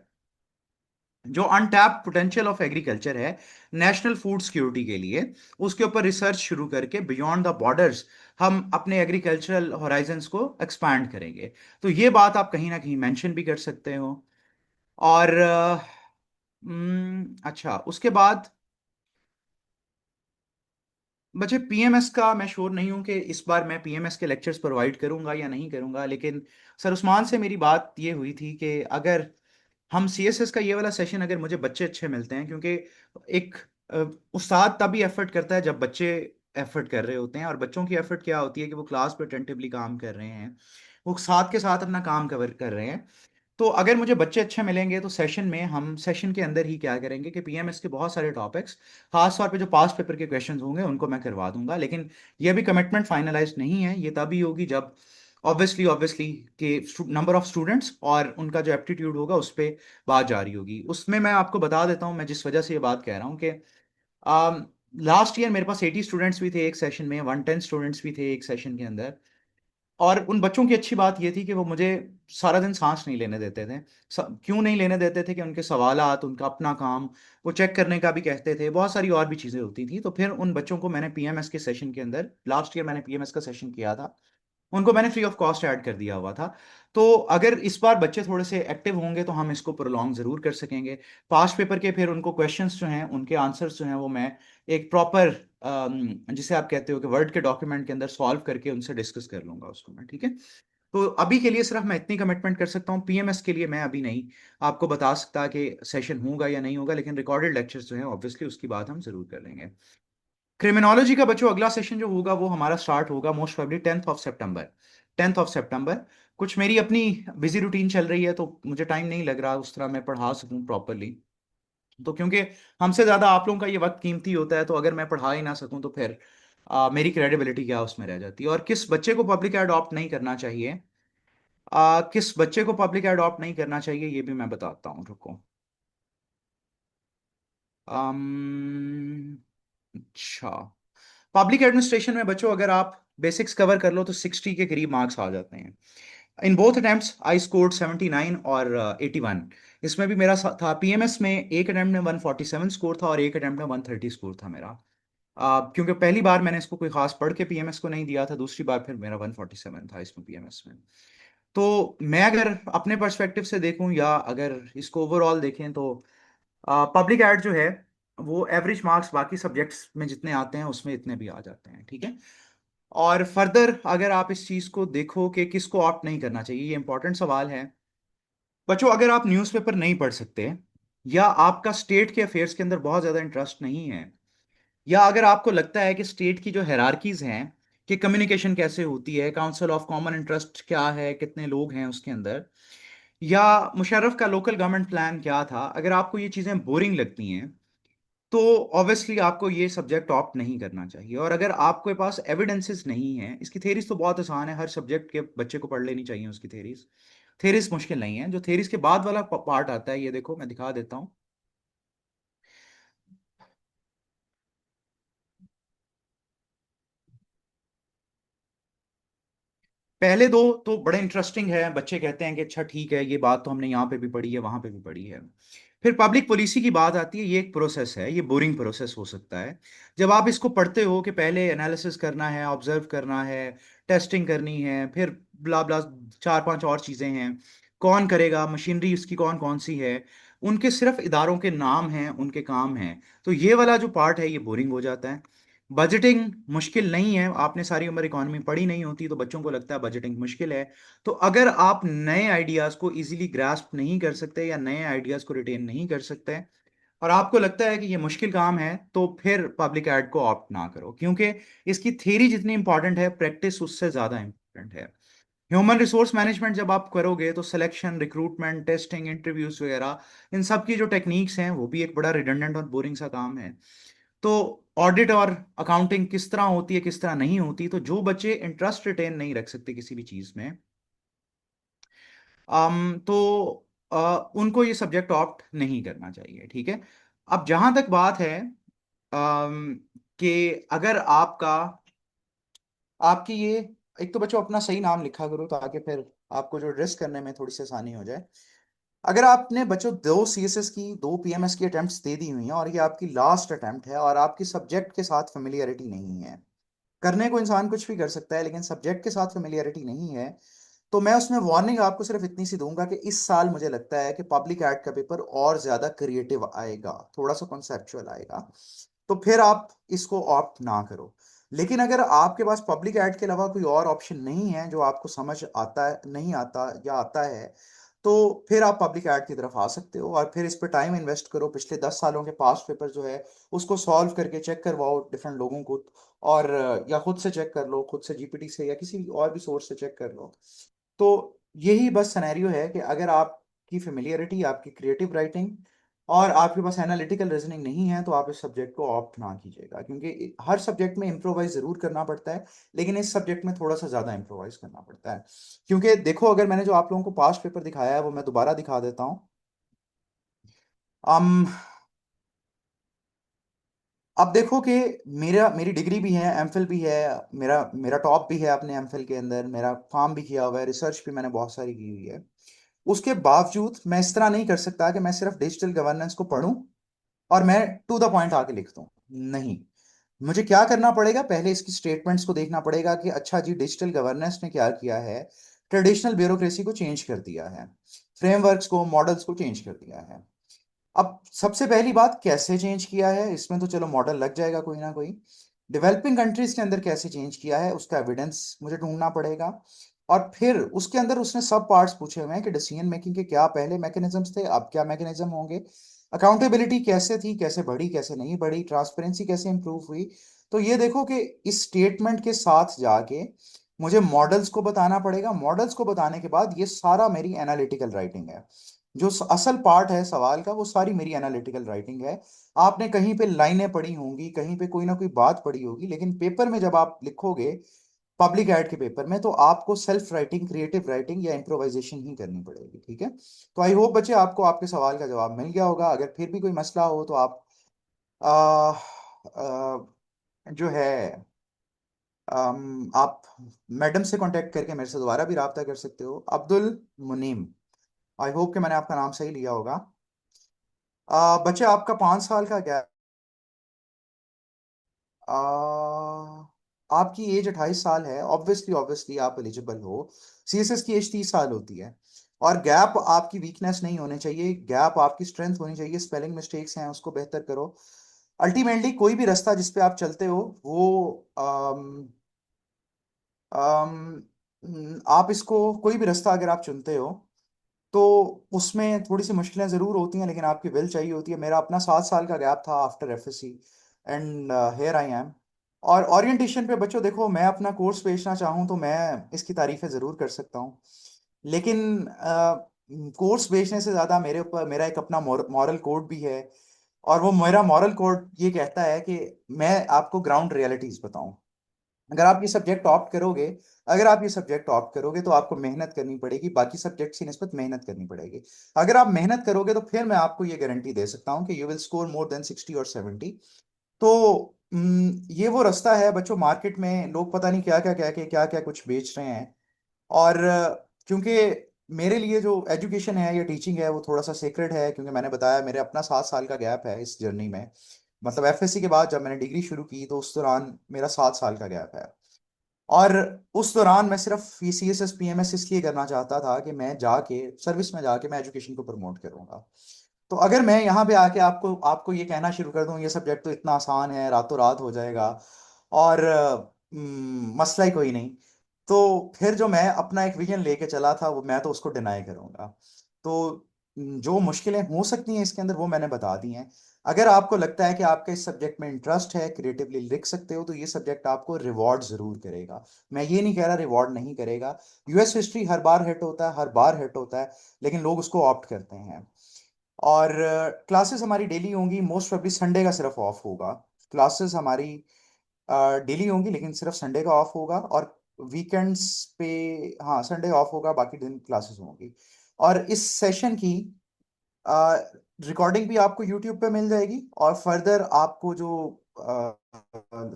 जो अनटैप्ड पोटेंशियल ऑफ एग्रीकल्चर है नेशनल फूड सिक्योरिटी के लिए, उसके ऊपर रिसर्च शुरू करके बियॉन्ड द बॉर्डर्स हम अपने एग्रीकल्चरल होराइजन्स को एक्सपैंड करेंगे। तो ये बात आप कहीं ना कहीं मेंशन भी कर सकते हो। और अच्छा, उसके बाद बचे पीएमएस का, मैं श्योर नहीं हूं कि इस बार मैं पीएमएस के लेक्चर्स प्रोवाइड करूंगा या नहीं करूंगा, लेकिन सर उस्मान से मेरी बात ये हुई थी कि अगर हम सीएसएस का ये वाला सेशन, अगर मुझे बच्चे अच्छे मिलते हैं, क्योंकि एक उस्ताद तभी एफर्ट करता है जब बच्चे एफर्ट कर रहे होते हैं, और बच्चों की एफर्ट क्या होती है कि वो क्लास पे अटेंटिवली काम कर रहे हैं, वो साथ के साथ अपना काम कवर कर रहे हैं। तो अगर मुझे बच्चे अच्छे मिलेंगे तो सेशन में, हम सेशन के अंदर ही क्या करेंगे कि पीएमएस के बहुत सारे टॉपिक्स, खास तौर पे जो पास पेपर के क्वेश्चंस होंगे उनको मैं करवा दूंगा। लेकिन ये भी कमिटमेंट फाइनलाइज नहीं है, ये तभी होगी जब ऑब्वियसली कि नंबर ऑफ स्टूडेंट्स और उनका जो एप्टीट्यूड होगा उस पर बात जारी होगी। उसमें मैं आपको बता देता हूँ मैं जिस वजह से ये बात कह रहा हूँ कि लास्ट ईयर मेरे पास 80 स्टूडेंट्स भी थे एक सेशन में, 110 स्टूडेंट्स भी थे एक सेशन के अंदर। और उन बच्चों की अच्छी बात ये थी कि वो मुझे सारा दिन सांस नहीं लेने देते थे। क्यों नहीं लेने देते थे? कि उनके सवालात, उनका अपना काम वो चेक करने का भी कहते थे, बहुत सारी और भी चीज़ें होती थी। तो फिर उन बच्चों को मैंने पीएमएस के सेशन के अंदर, लास्ट ईयर मैंने पीएमएस का सेशन किया था, उनको मैंने फ्री ऑफ कॉस्ट ऐड कर दिया हुआ था। तो अगर इस बार बच्चे थोड़े से एक्टिव होंगे तो हम इसको प्रोलॉन्ग जरूर कर सकेंगे। पास्ट पेपर के फिर उनको क्वेश्चंस जो हैं, उनके आंसर्स जो हैं, वो मैं एक प्रॉपर, जिसे आप कहते हो कि वर्ड के डॉक्यूमेंट के अंदर सॉल्व करके उनसे डिस्कस कर लूंगा उसको मैं, ठीक है। तो अभी के लिए सिर्फ मैं इतनी कमिटमेंट कर सकता हूँ, पीएमएस के लिए मैं अभी नहीं आपको बता सकता कि सेशन होगा या नहीं होगा, लेकिन रिकॉर्डेड लेक्चर्स जो हैं ऑब्वियसली उसकी बात हम जरूर कर लेंगे। क्रिमिनोलॉजी का बच्चों अगला सेशन जो होगा वो हमारा स्टार्ट होगा मोस्ट प्रोबेबली 10th ऑफ सितंबर। 10th ऑफ सितंबर। कुछ मेरी अपनी बिजी रूटीन चल रही है, तो मुझे टाइम नहीं लग रहा उस तरह मैं पढ़ा सकूं प्रॉपरली। तो क्योंकि हमसे ज़्यादा आप लोगों का ये वक्त कीमती होता है, तो अगर मैं पढ़ा ही ना सकूं तो फिर मेरी क्रेडिबिलिटी क्या उसमें रह जाती है। और किस बच्चे को पब्लिक अडॉप्ट नहीं करना चाहिए, किस बच्चे को पब्लिक अडॉप्ट नहीं करना चाहिए, ये भी मैं बताता हूँ, रुको। अच्छा, पब्लिक एडमिनिस्ट्रेशन में बच्चों अगर आप बेसिक्स कवर कर लो तो 60 के करीब मार्क्स आ जाते हैं। In both attempts I scored 79 और 81। इसमें भी मेरा था, पीएमएस में एक अटेम्प्ट में 147 स्कोर था और एक अटेम्प्ट में 130 स्कोर था मेरा। क्योंकि पहली बार मैंने इसको कोई खास पढ़ के पीएमएस को नहीं दिया था, दूसरी बार फिर मेरा 147 था इसमें पीएमएस में। तो मैं अगर अपने पर्सपेक्टिव से देखूं या अगर इसको ओवरऑल देखें, तो पब्लिक एड जो है वो एवरेज मार्क्स बाकी सब्जेक्ट्स में जितने आते हैं उसमें इतने भी आ जाते हैं, ठीक है। और फर्दर अगर आप इस चीज को देखो कि किसको ऑप्ट नहीं करना चाहिए, ये इंपॉर्टेंट सवाल है बच्चों। अगर आप न्यूज़पेपर नहीं पढ़ सकते, या आपका स्टेट के अफेयर्स के अंदर बहुत ज्यादा इंटरेस्ट नहीं है, या अगर आपको लगता है कि स्टेट की जो हेरारकीज हैं कि कम्युनिकेशन कैसे होती है, काउंसिल ऑफ कॉमन इंटरेस्ट क्या है, कितने लोग हैं उसके अंदर, या मुशर्रफ का लोकल गवर्नमेंट प्लान क्या था, अगर आपको ये चीज़ें बोरिंग लगती हैं, तो ऑब्वियसली आपको ये सब्जेक्ट ऑप्ट नहीं करना चाहिए। और अगर आपके पास एविडेंसेस नहीं है, इसकी थेरीज तो बहुत आसान है, हर सब्जेक्ट के बच्चे को पढ़ लेनी चाहिए उसकी थेरीज। थेरीज मुश्किल नहीं है। जो थेरीज के बाद वाला पार्ट आता है, ये देखो मैं दिखा देता हूँ। पहले दो तो बड़े इंटरेस्टिंग है, बच्चे कहते हैं कि अच्छा ठीक है, ये बात तो हमने यहाँ पे भी पढ़ी है, वहां पे भी पढ़ी है। फिर पब्लिक पॉलिसी की बात आती है, ये एक प्रोसेस है, ये बोरिंग प्रोसेस हो सकता है। जब आप इसको पढ़ते हो कि पहले एनालिसिस करना है, ऑब्जर्व करना है, टेस्टिंग करनी है, फिर ब्ला ब्ला 4-5 और चीजें हैं, कौन करेगा, मशीनरी उसकी कौन कौन सी है, उनके सिर्फ इदारों के नाम हैं, उनके काम हैं, तो ये वाला जो पार्ट है ये बोरिंग हो जाता है। बजटिंग मुश्किल नहीं है, आपने सारी उम्र इकोनॉमी पढ़ी नहीं होती तो बच्चों को लगता है बजटिंग मुश्किल है। तो अगर आप नए आइडियाज को इजीली ग्रास्प नहीं कर सकते या नए आइडियाज को रिटेन नहीं कर सकते और आपको लगता है कि ये मुश्किल काम है, तो फिर पब्लिक एड को ऑप्ट ना करो, क्योंकि इसकी थ्योरी जितनी इंपॉर्टेंट है, प्रैक्टिस उससे ज़्यादा इंपॉर्टेंट है। ह्यूमन रिसोर्स मैनेजमेंट जब आप करोगे तो सिलेक्शन, रिक्रूटमेंट, टेस्टिंग, इंटरव्यूज वगैरह, इन सब की जो टेक्निक्स हैं वो भी एक बड़ा रिडंडेंट और बोरिंग सा काम है। तो ऑडिट और अकाउंटिंग किस तरह होती है, किस तरह नहीं होती, तो जो बच्चे इंटरेस्ट रिटेन नहीं रख सकते किसी भी चीज़ में, तो उनको ये सब्जेक्ट ऑप्ट नहीं करना चाहिए, ठीक है। अब जहां तक बात है कि अगर आपकी ये, एक तो बच्चों अपना सही नाम लिखा करो ताकि फिर आपको जो एड्रेस करने में थोड़ी सी आसानी हो जाए। अगर आपने बच्चों दो सीएसएस की, दो पीएमएस की अटेम्प्ट्स दे दी हुई हैं और ये आपकी लास्ट अटेम्प्ट है और आपकी सब्जेक्ट के साथ फेमिलियरिटी नहीं है, करने को इंसान कुछ भी कर सकता है लेकिन सब्जेक्ट के साथ फेमिलियरिटी नहीं है, तो मैं उसमें वार्निंग आपको सिर्फ इतनी सी दूंगा कि इस साल मुझे लगता है कि पब्लिक एड का पेपर और ज्यादा क्रिएटिव आएगा, थोड़ा सा कॉन्सेप्चुअल आएगा, तो फिर आप इसको ऑप्ट ना करो। लेकिन अगर आपके पास पब्लिक एड के अलावा कोई और ऑप्शन नहीं है जो आपको समझ आता है, नहीं आता या आता है, तो फिर आप पब्लिक एड की तरफ आ सकते हो और फिर इस पर टाइम इन्वेस्ट करो, पिछले 10 सालों के पास्ट पेपर जो है उसको सॉल्व करके चेक करवाओ डिफरेंट लोगों को, और या खुद से चेक कर लो, खुद से जीपीटी से या किसी और भी सोर्स से चेक कर लो। तो यही बस सिनेरियो है कि अगर आपकी फेमिलियरिटी, आपकी क्रिएटिव राइटिंग और आपके पास एनालिटिकल रीजनिंग नहीं है, तो आप इस सब्जेक्ट को ऑप्ट ना कीजिएगा, क्योंकि हर सब्जेक्ट में इम्प्रोवाइज जरूर करना पड़ता है लेकिन इस सब्जेक्ट में थोड़ा सा ज्यादा इम्प्रोवाइज करना पड़ता है। क्योंकि देखो, अगर मैंने जो आप लोगों को पास्ट पेपर दिखाया है वो मैं दोबारा दिखा देता हूँ। अम अब देखो कि मेरी डिग्री भी है, एमफिल भी है, मेरा मेरा टॉप भी है अपने एमफिल के अंदर, मेरा फार्म भी किया हुआ है, रिसर्च भी मैंने बहुत सारी की हुई है। उसके बावजूद मैं इस तरह नहीं कर सकता कि मैं सिर्फ डिजिटल गवर्नेंस को पढूं और मैं टू द पॉइंट आके लिख दूं। नहीं, मुझे क्या करना पड़ेगा, पहले इसकी स्टेटमेंट्स को देखना पड़ेगा कि अच्छा जी, डिजिटल गवर्नेंस ने क्या किया है, ट्रेडिशनल ब्यूरोक्रेसी को चेंज कर दिया है, फ्रेमवर्क्स को, मॉडल्स को चेंज कर दिया है। अब सबसे पहली बात, कैसे चेंज किया है, इसमें तो चलो मॉडल लग जाएगा कोई ना कोई। डेवलपिंग कंट्रीज के अंदर कैसे चेंज किया है उसका एविडेंस मुझे ढूंढना पड़ेगा। और फिर उसके अंदर उसने सब पार्ट्स पूछे हुए हैं कि डिसीजन मेकिंग के क्या पहले मैकेनिज्म्स थे, अब क्या मैकेनिज्म होंगे, अकाउंटेबिलिटी कैसे थी, कैसे बढ़ी, कैसे नहीं बढ़ी, ट्रांसपेरेंसी कैसे इंप्रूव हुई। तो ये देखो कि इस स्टेटमेंट के साथ जाके मुझे मॉडल्स को बताना पड़ेगा, मॉडल्स को बताने के बाद ये सारा मेरी एनालिटिकल राइटिंग है, जो असल पार्ट है सवाल का वो सारी मेरी एनालिटिकल राइटिंग है। आपने कहीं पे लाइनें पढ़ी होंगी, कहीं पे कोई ना कोई बात पढ़ी होगी, लेकिन पेपर में जब आप लिखोगे, पब्लिक एड के पेपर में, तो आपको सेल्फ राइटिंग, क्रिएटिव राइटिंग या इम्प्रोवाइजेशन ही करनी पड़ेगी, ठीक है। तो आई होप बच्चे आपको आपके सवाल का जवाब मिल गया होगा। अगर फिर भी कोई मसला हो तो आप आ, आ, जो है आप मैडम से कांटेक्ट करके मेरे से दोबारा भी रब्ता कर सकते हो। अब्दुल मुनीम, आई होप कि मैंने आपका नाम सही लिया होगा। बच्चे आपका 5 साल का गैप, आपकी एज 28 साल है, ऑब्वियसली ऑब्वियसली आप एलिजिबल हो। सीएसएस की एज 30 साल होती है। और गैप आपकी वीकनेस नहीं होने चाहिए, गैप आपकी स्ट्रेंथ होनी चाहिए। स्पेलिंग मिस्टेक्स हैं उसको बेहतर करो। अल्टीमेटली कोई भी रास्ता जिस पे आप चलते हो वो आप इसको, कोई भी रास्ता अगर आप चुनते हो तो उसमें थोड़ी सी मुश्किलें ज़रूर होती हैं लेकिन आपकी विल चाहिए होती है। मेरा अपना 7 साल का गैप था after FSc, and here I am. और ओरिएंटेशन पे बच्चों देखो, मैं अपना कोर्स बेचना चाहूँ तो मैं इसकी तारीफ़ें ज़रूर कर सकता हूँ, लेकिन कोर्स बेचने से ज़्यादा मेरे ऊपर मेरा एक अपना मॉरल कोड भी है। और वो मेरा मॉरल कोड ये कहता है कि मैं आपको ग्राउंड रियलिटीज़ बताऊं। अगर आप ये सब्जेक्ट ऑप्ट करोगे, अगर आप ये सब्जेक्ट ऑप्ट करोगे तो आपको मेहनत करनी पड़ेगी, बाकी सब्जेक्ट की निस्बत मेहनत करनी पड़ेगी। अगर आप मेहनत करोगे तो फिर मैं आपको ये गारंटी दे सकता हूँ कि you will score more than 60 और 70। तो ये वो रास्ता है बच्चों। मार्केट में लोग पता नहीं क्या क्या कह के क्या क्या कुछ बेच रहे हैं। और क्योंकि मेरे लिए जो एजुकेशन है या टीचिंग है वो थोड़ा सा सेक्रेड है, क्योंकि मैंने बताया मेरे अपना 7 साल का गैप है इस जर्नी में। मतलब एफएससी के बाद जब मैंने डिग्री शुरू की तो उस दौरान मेरा 7 साल का गैप है। और उस दौरान मैं सिर्फ ये C S S P M S इसलिए करना चाहता था कि मैं जाके सर्विस में जाके मैं एजुकेशन को प्रमोट करूंगा। तो अगर मैं यहाँ पे आके आपको आपको ये कहना शुरू कर दूं ये सब्जेक्ट तो इतना आसान है, रातों रात हो जाएगा, और मसला ही कोई नहीं। तो फिर जो मैं अपना एक विजन लेके चला था, वो मैं तो उसको डिनाई करूंगा। तो जो मुश्किलें हो सकती हैं इसके अंदर वो मैंने बता दी हैं। अगर आपको लगता है कि आपके इस सब्जेक्ट में इंटरेस्ट है, क्रिएटिवली लिख सकते हो, तो ये सब्जेक्ट आपको रिवॉर्ड जरूर करेगा। मैं ये नहीं कह रहा रिवॉर्ड नहीं करेगा। यूएस हिस्ट्री हर बार हिट होता है, हर बार हिट होता है, लेकिन लोग उसको ऑप्ट करते हैं। और क्लासेस हमारी डेली होंगी, मोस्ट प्रोबेबली संडे का सिर्फ ऑफ होगा। क्लासेस हमारी डेली होंगी, लेकिन सिर्फ संडे का ऑफ होगा। और वीकेंड्स पे, हाँ, संडे ऑफ होगा, बाकी दिन क्लासेस होंगी। और इस सेशन की रिकॉर्डिंग भी आपको यूट्यूब पे मिल जाएगी, और फर्दर आपको जो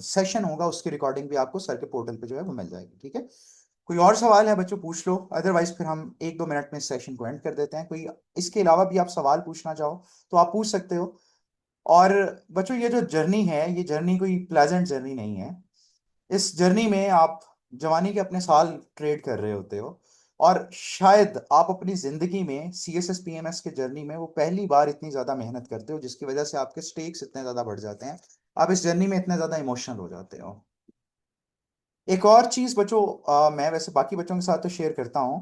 सेशन होगा उसकी रिकॉर्डिंग भी आपको सर के पोर्टल पे जो है वो मिल जाएगी। ठीक है? कोई और सवाल है बच्चों, पूछ लो, अदरवाइज फिर हम 1-2 मिनट में इस सेशन को एंड कर देते हैं। कोई इसके अलावा भी आप सवाल पूछना चाहो तो आप पूछ सकते हो। और बच्चों, ये जो जर्नी है, ये जर्नी कोई प्लेजेंट जर्नी नहीं है। इस जर्नी में आप जवानी के अपने साल ट्रेड कर रहे होते हो। और शायद आप अपनी जिंदगी में सीएसएस पीएमएस के जर्नी में वो पहली बार इतनी ज्यादा मेहनत करते हो, जिसकी वजह से आपके स्टेक्स इतने ज्यादा बढ़ जाते हैं। आप इस जर्नी में इतने ज्यादा इमोशनल हो जाते हो। एक और चीज बच्चों, मैं वैसे बाकी बच्चों के साथ तो शेयर करता हूँ।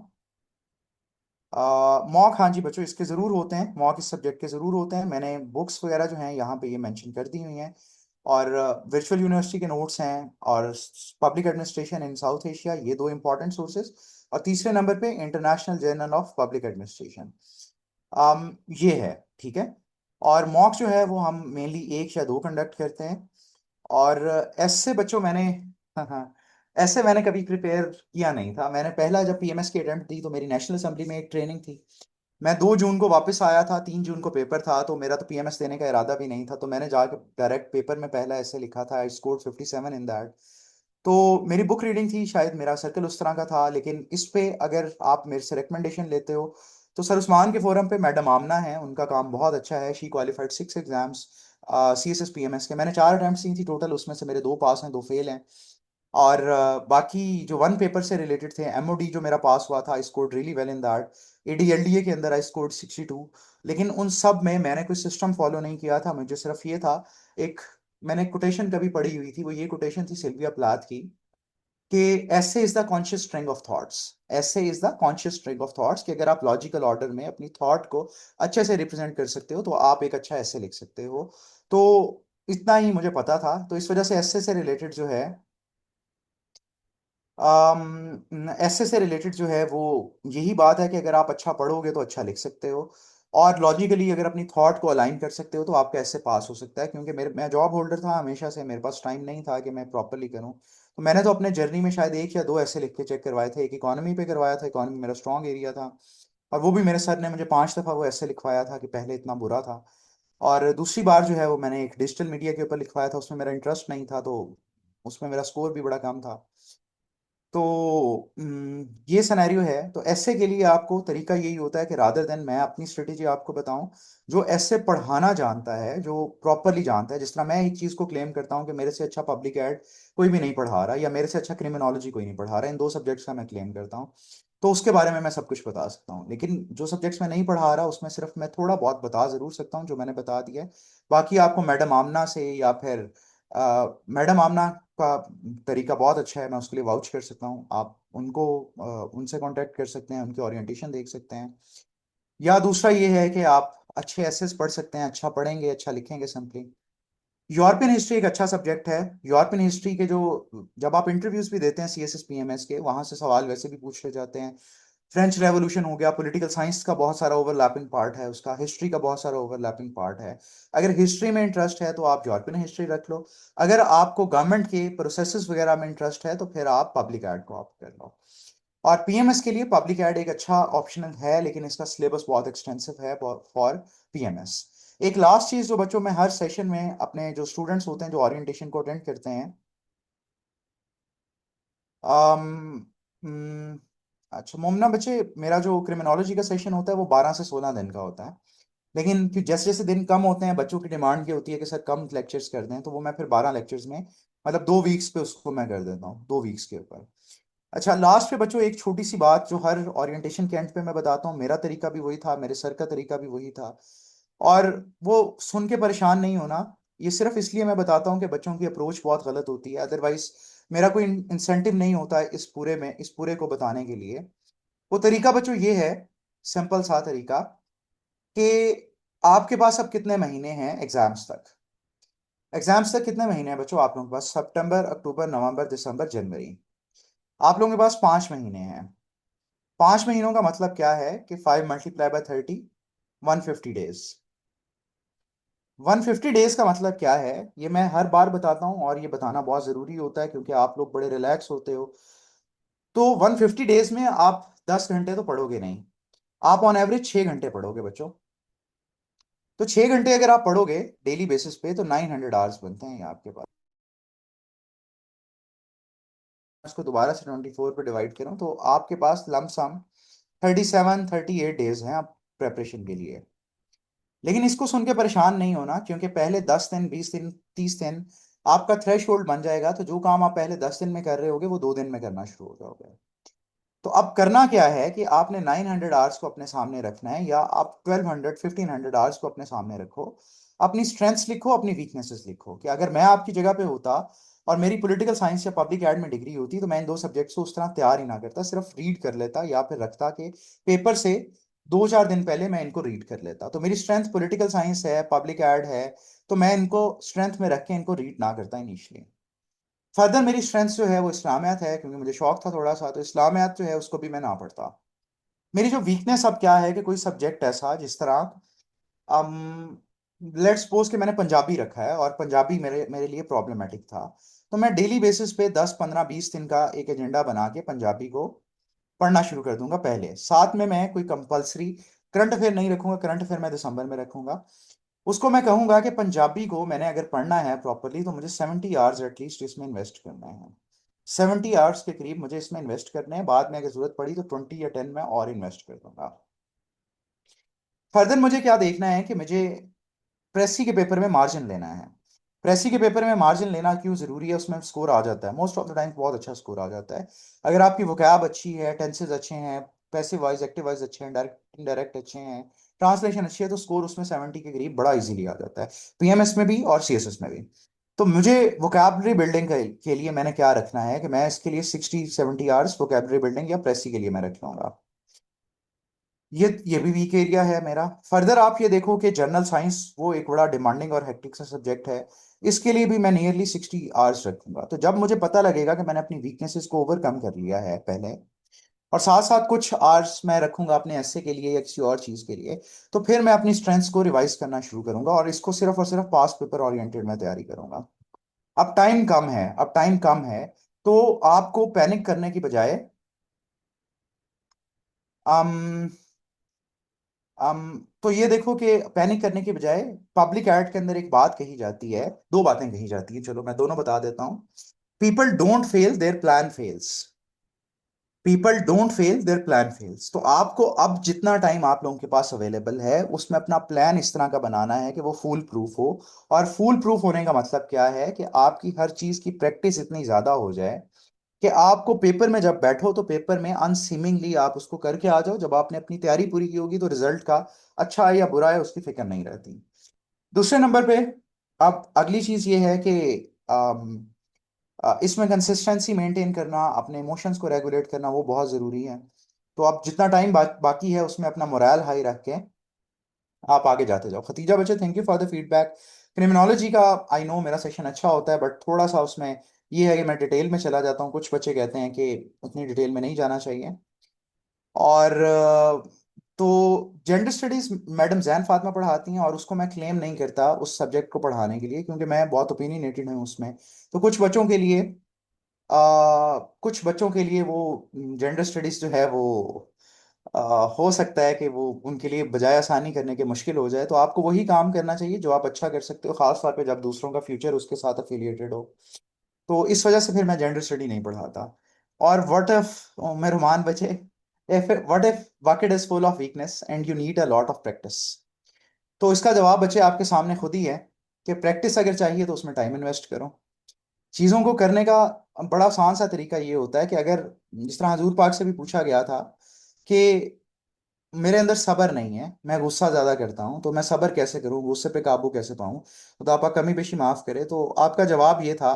मॉक, हाँ जी बच्चों, इसके ज़रूर होते हैं, मॉक इस सब्जेक्ट के ज़रूर होते हैं। मैंने बुक्स वगैरह जो हैं यहाँ पे ये मेंशन कर दी हुई हैं। और वर्चुअल यूनिवर्सिटी के नोट्स हैं, और public administration in south Asia, ये दो इंपॉर्टेंट सोर्सेज। और तीसरे नंबर पे international journal of public administration. ये है। ठीक है? और मॉक जो है वो हम मेनली 1 या 2 कंडक्ट करते हैं। और ऐसे बच्चों मैंने हाँ हाँ, ऐसे मैंने कभी प्रिपेयर किया नहीं था। मैंने पहला जब पीएमएस की अटेम्प्ट दी तो मेरी नेशनल असेंबली में एक ट्रेनिंग थी। मैं 2 जून को वापस आया था, 3 जून को पेपर था, तो मेरा तो पीएमएस देने का इरादा भी नहीं था। तो मैंने जाके डायरेक्ट पेपर में पहला ऐसे लिखा था, आई स्कोर्ड 57 इन दैट। तो मेरी बुक रीडिंग थी, शायद मेरा सर्कल उस तरह का था। लेकिन इस पे अगर आप मेरे से रिकमेंडेशन लेते हो, तो सर उस्मान के फोरम पे मैडम आमना है, उनका काम बहुत अच्छा है। She qualified 6 exams CSS PMS के। मैंने 4 अटेम्प्ट दी थी टोटल, उसमें से मेरे 2 पास हैं, 2 फेल हैं। और बाकी जो 1 पेपर से रिलेटेड थे, एमओडी जो मेरा पास हुआ था, I scored really well in that. एडीएलडीए के अंदर आई स्कोर्ड 62। लेकिन उन सब में मैंने कोई सिस्टम फॉलो नहीं किया था, मुझे सिर्फ ये था, एक, मैंने कोटेशन कभी पढ़ी हुई थी, वो ये कोटेशन थी सिल्विया प्लाथ की, कि ऐसे is the conscious string of thoughts. ऐसे is the conscious string of thoughts, कि अगर आप लॉजिकल ऑर्डर में अपनी थॉट को अच्छे से रिप्रेजेंट कर सकते हो, तो आप एक अच्छा ऐसे लिख सकते हो। तो इतना ही मुझे पता था, तो इस वजह से ऐसे से रिलेटेड जो है, ऐसे से रिलेटेड जो है वो यही बात है कि अगर आप अच्छा पढ़ोगे तो अच्छा लिख सकते हो। और लॉजिकली अगर अपनी थॉट को अलाइन कर सकते हो, तो आपका ऐसे पास हो सकता है। क्योंकि मेरे मैं जॉब होल्डर था हमेशा से, मेरे पास टाइम नहीं था कि मैं प्रॉपरली करूं। तो मैंने तो अपने जर्नी में शायद 1 या 2 ऐसे लिख के चेक करवाए थे। एक इकोनॉमी पे करवाया था, इकोनॉमी मेरा स्ट्रॉन्ग एरिया था, और वो भी मेरे सर ने मुझे 5 दफ़ा वो ऐसे लिखवाया था कि पहले इतना बुरा था। और दूसरी बार जो है वो मैंने एक डिजिटल मीडिया के ऊपर लिखवाया था, उसमें मेरा इंटरेस्ट नहीं था, तो उसमें मेरा स्कोर भी बड़ा कम था। तो ये सिनेरियो है। तो ऐसे के लिए आपको तरीका यही होता है कि रादर देन मैं अपनी स्ट्रेटेजी आपको बताऊं, जो ऐसे पढ़ाना जानता है, जो प्रॉपरली जानता है, जिस तरह मैं एक चीज़ को क्लेम करता हूं कि मेरे से अच्छा पब्लिक एड कोई भी नहीं पढ़ा रहा, या मेरे से अच्छा क्रिमिनोलॉजी कोई नहीं पढ़ा रहा, इन 2 सब्जेक्ट्स का मैं क्लेम करता हूँ, तो उसके बारे में मैं सब कुछ बता सकता हूँ। लेकिन जो सब्जेक्ट्स मैं नहीं पढ़ा रहा, उसमें सिर्फ मैं थोड़ा बहुत बता ज़रूर सकता हूँ, जो मैंने बता दिया है। बाकी आपको मैडम आमना से, या फिर मैडम आमना का तरीका बहुत अच्छा है, मैं उसके लिए वाउच कर सकता हूँ। आप उनको उनसे कांटेक्ट कर सकते हैं, उनकी ओरिएंटेशन देख सकते हैं। या दूसरा ये है कि आप अच्छे एसेस पढ़ सकते हैं, अच्छा पढ़ेंगे अच्छा लिखेंगे सिंपली। यूरोपियन हिस्ट्री एक अच्छा सब्जेक्ट है। यूरोपियन हिस्ट्री के जो, जब आप इंटरव्यूज भी देते हैं सीएसएस पीएमएस के, वहां से सवाल वैसे भी पूछ ले जाते हैं। फ्रेंच रेवोल्यूशन हो गया, पॉलिटिकल साइंस का बहुत सारा ओवरलैपिंग पार्ट है उसका, हिस्ट्री का बहुत सारा ओवरलैपिंग पार्ट है। अगर हिस्ट्री में इंटरेस्ट है तो आप यूरोपियन हिस्ट्री रख लो। अगर आपको गवर्नमेंट के प्रोसेसेस वगैरह में इंटरेस्ट है, तो फिर आप पब्लिक एड को ऑप्ट कर लो। और पीएमएस के लिए पब्लिक एड एक अच्छा ऑप्शनल है, लेकिन इसका सिलेबस बहुत एक्सटेंसिव है फॉर पीएमएस। एक लास्ट चीज जो बच्चों में हर सेशन में अपने जो स्टूडेंट्स होते हैं जो ओरिएंटेशन को अटेंड करते हैं, अम, हम्म, अच्छा मोमना बच्चे, मेरा जो क्रिमिनोलॉजी का सेशन होता है वो 12 से 16 दिन का होता है। लेकिन फिर जैसे जैसे दिन कम होते हैं, बच्चों की डिमांड ये होती है कि सर कम लेक्चर्स कर दें, तो वो मैं फिर 12 लेक्चर्स में, मतलब 2 वीक्स पे उसको मैं कर देता हूँ, 2 वीक्स के ऊपर। अच्छा, लास्ट पे बच्चों एक छोटी सी बात जो हर ओरिएंटेशन के एंड पे मैं बताता हूँ, मेरा तरीका भी वही था, मेरे सर का तरीका भी वही था। और वो सुन के परेशान नहीं होना, ये सिर्फ इसलिए मैं बताता हूँ कि बच्चों की अप्रोच बहुत गलत होती है, अदरवाइज मेरा कोई इंसेंटिव नहीं होता है इस पूरे को बताने के लिए। वो तरीका बच्चों ये है, सिंपल सा तरीका, कि आपके पास अब कितने महीने हैं एग्जाम्स तक। एग्जाम्स तक कितने महीने हैं बच्चों आप लोगों के पास? सितंबर, अक्टूबर, नवंबर, दिसंबर, जनवरी। आप लोगों के पास 5 महीने हैं। 5 महीनों का मतलब क्या है कि 5 × 30, 150 डेज। 150 डेज का मतलब क्या है, ये मैं हर बार बताता हूँ और ये बताना बहुत जरूरी होता है क्योंकि आप लोग बड़े रिलैक्स होते हो। तो 150 डेज में आप 10 घंटे तो पढ़ोगे नहीं, आप ऑन एवरेज 6 घंटे पढ़ोगे बच्चों। तो 6 घंटे अगर आप पढ़ोगे डेली बेसिस पे तो 900 आवर्स बनते हैं ये आपके पास। इसको दोबारा से 24 पे डिवाइड करूं तो आपके पास लमसम 37 38 डेज हैं आप प्रेपरेशन के लिए। लेकिन इसको सुन के परेशान नहीं होना, क्योंकि पहले 10 दिन, 20 दिन, 30 दिन आपका थ्रेश होल्ड बन जाएगा, तो जो काम आप पहले 10 दिन में कर रहे होगे वो 2 दिन में करना शुरू हो जाओगे। तो अब करना क्या है कि आपने 900 आवर्स को अपने सामने रखना है, या आप 1200 1500 आवर्स को अपने सामने रखो। अपनी स्ट्रेंथ्स लिखो, अपनी वीकनेसेस लिखो, कि अगर मैं आपकी जगह पे होता और मेरी पॉलिटिकल साइंस या पब्लिक एड में डिग्री होती तो मैं इन दो सब्जेक्ट्स को उस तरह तैयार ही ना करता, सिर्फ रीड कर लेता या फिर रखता कि पेपर से 2 4 दिन पहले मैं इनको रीड कर लेता। तो मेरी स्ट्रेंथ पॉलिटिकल साइंस है, पब्लिक एड है, तो मैं इनको स्ट्रेंथ में रख के इनको रीड ना करता इनिशियली। फर्दर मेरी स्ट्रेंथ जो है वो इस्लामियात है, क्योंकि मुझे शौक था थोड़ा सा, तो इस्लामियात जो है उसको भी मैं ना पढ़ता। मेरी जो वीकनेस अब क्या है कि कोई सब्जेक्ट ऐसा जिस तरह, लेट्स सपोज कि मैंने पंजाबी रखा है और पंजाबी मेरे मेरे लिए प्रॉब्लमेटिक था, तो मैं डेली बेसिस पे 10 15 20 दिन का एक एजेंडा बना के पंजाबी को पढ़ना शुरू कर दूंगा। पहले साथ में मैं कोई कंपलसरी करंट अफेयर नहीं रखूंगा, करंट अफेयर मैं दिसंबर में रखूंगा। उसको मैं कहूंगा कि पंजाबी को मैंने अगर पढ़ना है प्रॉपरली तो मुझे 70 आवर्स एटलीस्ट इसमें इन्वेस्ट करना है। 70 आवर्स के करीब मुझे इसमें इन्वेस्ट करने हैं, बाद में अगर जरूरत पड़ी तो 20 या 10 में और इन्वेस्ट कर दूंगा। फर्दर मुझे क्या देखना है कि मुझे प्रेसी के पेपर में मार्जिन लेना है। प्रेसी के पेपर में मार्जिन लेना क्यों जरूरी है? उसमें स्कोर आ जाता है मोस्ट ऑफ द टाइम, बहुत अच्छा स्कोर आ जाता है अगर आपकी वोकैब अच्छी है, टेंसेस अच्छे हैं, पैसिव वॉइस एक्टिव वॉइस अच्छे हैं, डायरेक्ट इनडायरेक्ट अच्छे हैं, ट्रांसलेशन अच्छी है, तो स्कोर उसमें 70 के करीब बड़ा इजीली आ जाता है, पीएमएस में भी और सीएसएस में भी। तो मुझे वोकैबुलरी बिल्डिंग के लिए मैंने क्या रखना है कि मैं इसके लिए 60 70 आवर्स वोकैबुलरी बिल्डिंग या प्रेसी के लिए मैं रख लूंगा। ये भी वीक एरिया है मेरा। फर्दर आप ये देखो कि जनरल साइंस वो एक बड़ा डिमांडिंग और हेक्टिक सा सब्जेक्ट है, इसके लिए भी मैं नियरली 60 आवर्स रखूंगा। तो जब मुझे पता लगेगा कि मैंने अपनी वीकनेसेस को ओवरकम कर लिया है पहले, और साथ साथ कुछ आवर्स मैं रखूंगा अपने एस्से के लिए या किसी और चीज के लिए, तो फिर मैं अपनी स्ट्रेंथ्स को रिवाइज करना शुरू करूंगा और इसको सिर्फ और सिर्फ पास पेपर ओरिएंटेड में तैयारी करूंगा। अब टाइम कम है, अब टाइम कम है, तो आपको पैनिक करने की बजाय, तो ये देखो कि पैनिक करने के बजाय पब्लिक एड के अंदर एक बात कही जाती है, दो बातें कही जाती हैं, चलो मैं दोनों बता देता हूँ। People don't fail, their plan fails. People don't fail, their plan fails. तो आपको अब जितना टाइम आप लोगों के पास अवेलेबल है उसमें अपना प्लान इस तरह का बनाना है कि वो फूल प्रूफ हो। और फूल प्रूफ होने का मतलब क्या है कि आपकी हर चीज की प्रैक्टिस इतनी ज्यादा हो जाए कि आपको पेपर में जब बैठो तो पेपर में अनसीमिंगली आप उसको करके आ जाओ। जब आपने अपनी तैयारी पूरी की होगी तो रिजल्ट का अच्छा है या बुरा है उसकी फिक्र नहीं रहती। दूसरे नंबर पे अब अगली चीज ये है कि इसमें कंसिस्टेंसी मेंटेन करना, अपने इमोशंस को रेगुलेट करना वो बहुत ज़रूरी है। तो अब जितना टाइम बाकी है उसमें अपना मोरल हाई रख के आप आगे जाते जाओ। खतीजा बच्चे, thank you for the feedback. Criminology का आई नो मेरा सेशन अच्छा होता है, बट थोड़ा सा उसमें ये है कि मैं डिटेल में चला जाता हूँ, कुछ बच्चे कहते हैं कि उतनी डिटेल में नहीं जाना चाहिए। और तो gender studies madam Jain Fatima पढ़ाती हैं और उसको मैं क्लेम नहीं करता उस सब्जेक्ट को पढ़ाने के लिए, क्योंकि मैं बहुत ओपिनियनेटेड हूँ उसमें। तो कुछ बच्चों के लिए वो जेंडर स्टडीज जो है वो आ, हो सकता है कि वो उनके लिए बजाय आसानी करने के मुश्किल हो जाए। तो आपको वही काम करना चाहिए जो आप अच्छा कर सकते हो, खास तौर पे जब दूसरों का फ्यूचर उसके साथ अफिलिएटेड हो। तो इस वजह से फिर मैं जेंडर स्टडी नहीं पढ़ाता। और व्हाट इफ, मेहरबान बचे, if what if bucket is full of weakness and you need a lot of practice. तो इसका जवाब बच्चे आपके सामने खुद ही है कि प्रैक्टिस अगर चाहिए तो उसमें टाइम इन्वेस्ट करो। चीज़ों को करने का बड़ा आसान सा तरीका ये होता है कि अगर, जिस तरह हजूर पाक से भी पूछा गया था कि मेरे अंदर सब्र नहीं है, मैं गुस्सा ज्यादा करता हूँ, तो मैं सब्र कैसे करूँ, गुस्से पे काबू कैसे पाऊँ। तो आपका कमी पेशी माफ करे, तो आपका जवाब ये था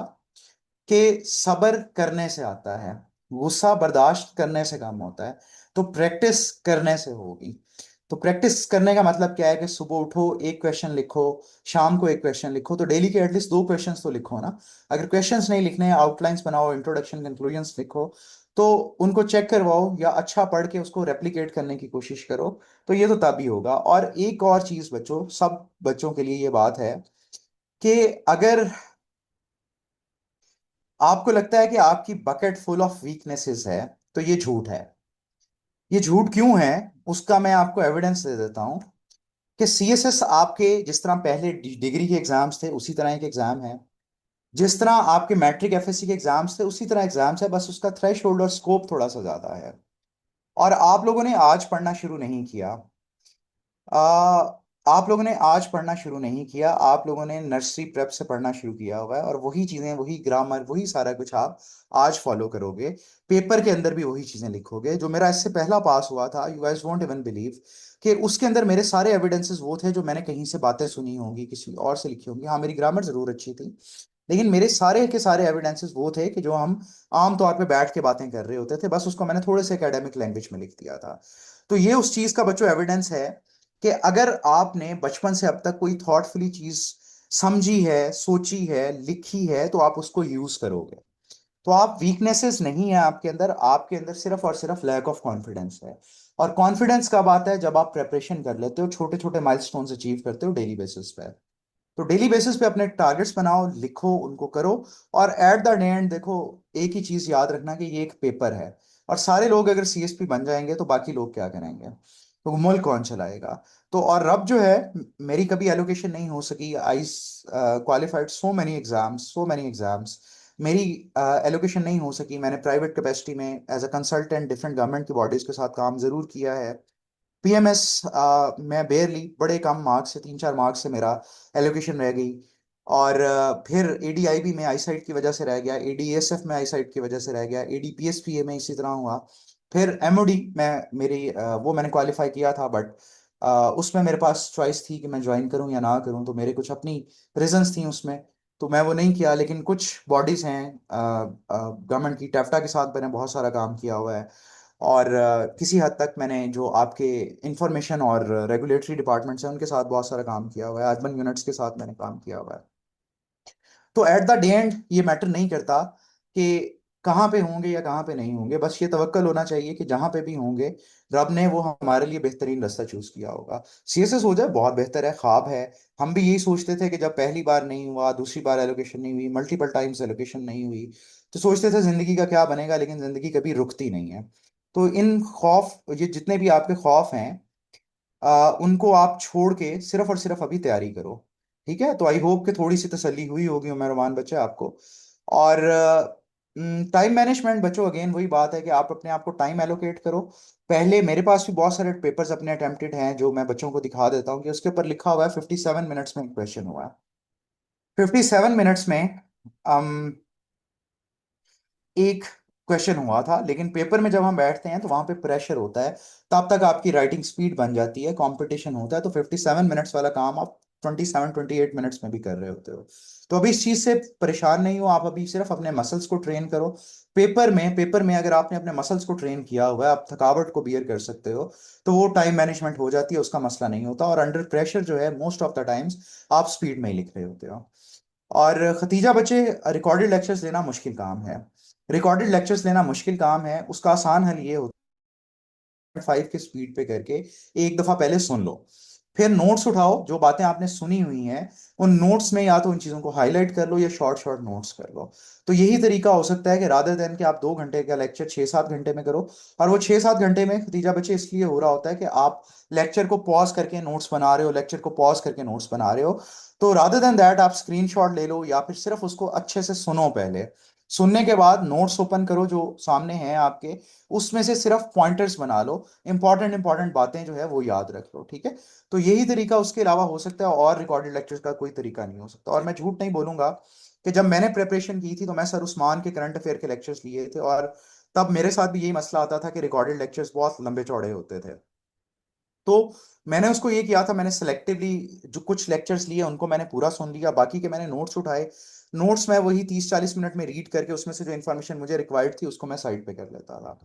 कि सब्र करने से आता है, गुस्सा बर्दाश्त करने से कम होता है, तो प्रैक्टिस करने से होगी। तो प्रैक्टिस करने का मतलब क्या है कि सुबह उठो, एक क्वेश्चन लिखो, शाम को एक क्वेश्चन लिखो, तो डेली के एटलीस्ट दो क्वेश्चंस तो लिखो ना। अगर क्वेश्चंस नहीं लिखने हैं, आउटलाइंस बनाओ, इंट्रोडक्शन कंक्लूजन्स लिखो, तो उनको चेक करवाओ या अच्छा पढ़ के उसको रेप्लिकेट करने की कोशिश करो। तो ये तो तभी होगा। और एक और चीज बच्चों, सब बच्चों के लिए ये बात है कि अगर आपको लगता है कि आपकी बकेट फुल ऑफ वीकनेसेस है, तो ये झूठ है। ये झूठ क्यों है, उसका मैं आपको एविडेंस दे देता हूं कि सीएसएस आपके जिस तरह पहले डिग्री के एग्जाम्स थे उसी तरह के एग्जाम है, जिस तरह आपके मैट्रिक एफएससी के एग्जाम्स थे उसी तरह एग्जाम्स है, बस उसका थ्रेश होल्ड और स्कोप थोड़ा सा ज्यादा है। और आप लोगों ने आज पढ़ना शुरू नहीं किया। आ, आप लोगों ने आज पढ़ना शुरू नहीं किया, आप लोगों ने नर्सरी प्रेप से पढ़ना शुरू किया हुआ है, और वही चीजें, वही ग्रामर, वही सारा कुछ आप आज फॉलो करोगे। पेपर के अंदर भी वही चीजें लिखोगे। जो मेरा इससे पहला पास हुआ था, you guys won't even believe कि उसके अंदर मेरे सारे एविडेंसेस वो थे जो मैंने कहीं से बातें सुनी होंगी, किसी और से लिखी होंगी। हाँ, मेरी ग्रामर जरूर अच्छी थी, लेकिन मेरे सारे के सारे एविडेंसेस वो थे कि जो हम आम तौर पे बैठ के बातें कर रहे होते थे, बस उसको मैंने थोड़े से एकेडमिक लैंग्वेज में लिख दिया था। तो ये उस चीज का बच्चों एविडेंस है कि अगर आपने बचपन से अब तक कोई थॉटफुली चीज समझी है, सोची है, लिखी है, तो आप उसको यूज करोगे। तो आप वीकनेसेस नहीं है आपके अंदर सिर्फ और सिर्फ लैक ऑफ कॉन्फिडेंस है। और कॉन्फिडेंस कब आता है, जब आप प्रेपरेशन कर लेते हो, छोटे छोटे माइलस्टोन्स अचीव करते हो डेली बेसिस पे। तो डेली बेसिस पे अपने टारगेट्स बनाओ, लिखो, उनको करो। और एट द एंड देखो, एक ही चीज याद रखना कि ये एक पेपर है, और सारे लोग अगर सीएसपी बन जाएंगे तो बाकी लोग क्या करेंगे, तो मुल्क कौन चलाएगा। तो और रब जो है, मेरी कभी एलोकेशन नहीं हो सकी। I qualified so many exams, so many exams, मेरी एलोकेशन नहीं हो सकी। मैंने प्राइवेट कैपेसिटी में as a consultant different government की बॉडीज के साथ काम जरूर किया है। पीएमएस मैं बेयरली, बड़े कम मार्क्स से, 3-4 मार्क्स से मेरा एलोकेशन रह गई। और फिर एडीआईबी में आईसाइट की वजह से रह गया, एडीएसएफ में आईसाइट की वजह से रह गया, एडीपीएसपीए में इसी तरह हुआ। फिर एमओडी में मेरी वो मैंने क्वालिफाई किया था, बट उसमें मेरे पास चॉइस थी कि मैं ज्वाइन करूं या ना करूं, तो मेरे कुछ अपनी रीजंस थी उसमें, तो मैं वो नहीं किया। लेकिन कुछ बॉडीज हैं गवर्नमेंट की, टेफ्टा के साथ मैंने बहुत सारा काम किया हुआ है। और किसी हद तक मैंने जो आपके इंफॉर्मेशन और रेगुलेटरी डिपार्टमेंट्स हैं उनके साथ बहुत सारा काम किया हुआ है, अर्बन यूनिट्स के साथ मैंने काम किया हुआ है। तो एट द एंड ये मैटर नहीं करता कि कहाँ पे होंगे या कहाँ पे नहीं होंगे, बस ये तवक्कल होना चाहिए कि जहाँ पे भी होंगे, रब ने वो हमारे लिए बेहतरीन रास्ता चूज किया होगा। सीएसएस हो जाए बहुत बेहतर है, ख्वाब है। हम भी यही सोचते थे कि जब पहली बार नहीं हुआ, दूसरी बार एलोकेशन नहीं हुई, मल्टीपल टाइम्स एलोकेशन नहीं हुई, तो सोचते थे जिंदगी का क्या बनेगा, लेकिन जिंदगी कभी रुकती नहीं है। तो इन खौफ, ये जितने भी आपके खौफ हैं, उनको आप छोड़ के सिर्फ और सिर्फ अभी तैयारी करो। ठीक है, तो आई होप कि थोड़ी सी तसल्ली हुई होगी मेहरबान बच्चे आपको। और टाइम मैनेजमेंट बच्चों, अगेन वही बात है कि आप अपने आप को टाइम एलोकेट करो। पहले मेरे पास भी बहुत सारे पेपर्स अपने अटेम्प्टेड हैं जो मैं बच्चों को दिखा देता हूँ कि उसके ऊपर लिखा हुआ है 57 मिनट्स में क्वेश्चन हुआ है। 57 मिनट्स में एक क्वेश्चन हुआ था। लेकिन पेपर में जब हम बैठते हैं तो वहां पे प्रेशर होता है, तब तक आपकी राइटिंग स्पीड बन जाती है, कंपटीशन होता है, तो 57 मिनट्स वाला काम आप 27-28 मिनट्स में भी कर रहे होते हो। तो अभी इस चीज से परेशान नहीं हो आप, अभी सिर्फ अपने मसल्स को ट्रेन करो। पेपर में अगर आपने अपने मसल्स को ट्रेन किया हुआ है, आप थकावट को बियर कर सकते हो, तो वो टाइम मैनेजमेंट हो जाती है, उसका मसला नहीं होता। और अंडर प्रेशर जो है, मोस्ट ऑफ द टाइम्स आप स्पीड में ही लिख रहे होते हो। और खतीजा बच्चे, रिकॉर्डेड लेक्चर्स लेना मुश्किल काम है। रिकॉर्डेड लेक्चर्स लेना मुश्किल काम है, उसका आसान हल ये होता है 5 के स्पीड पे करके एक दफा पहले सुन लो, फिर नोट्स उठाओ, जो बातें आपने सुनी हुई हैं उन नोट्स में या तो उन चीजों को हाईलाइट कर लो या शॉर्ट शॉर्ट नोट्स कर लो। तो यही तरीका हो सकता है कि रादर देन कि आप 2 घंटे का लेक्चर 6-7 घंटे में करो। और वो 6-7 घंटे में खतीजा बच्चे इसलिए हो रहा होता है कि आप लेक्चर को पॉज करके नोट्स बना रहे हो, लेक्चर को पॉज करके नोट्स बना रहे हो। तो रादर देन दैट आप स्क्रीनशॉट ले लो, या फिर सिर्फ उसको अच्छे से सुनो पहले। सुनने के बाद नोट्स ओपन करो जो सामने हैं आपके, उसमें से सिर्फ पॉइंटर्स बना लो, इंपॉर्टेंट इंपॉर्टेंट बातें जो है वो याद रख लो। ठीक है, तो यही तरीका उसके अलावा हो सकता है, और रिकॉर्डेड लेक्चर्स का कोई तरीका नहीं हो सकता। और मैं झूठ नहीं बोलूंगा कि जब मैंने प्रिपरेशन की थी तो मैं सर उस्मान के करंट अफेयर के लेक्चर्स लिए थे, और तब मेरे साथ भी यही मसला आता था कि रिकॉर्डेड लेक्चर्स बहुत लंबे चौड़े होते थे। तो मैंने उसको ये किया था, मैंने सेलेक्टिवली जो कुछ लेक्चर्स लिए उनको मैंने पूरा सुन लिया, बाकी के मैंने नोट्स उठाए। नोट्स मैं वही 30-40 मिनट में रीड करके उसमें से जो इन्फॉर्मेशन मुझे रिक्वायर्ड थी उसको मैं साइड पे कर लेता था।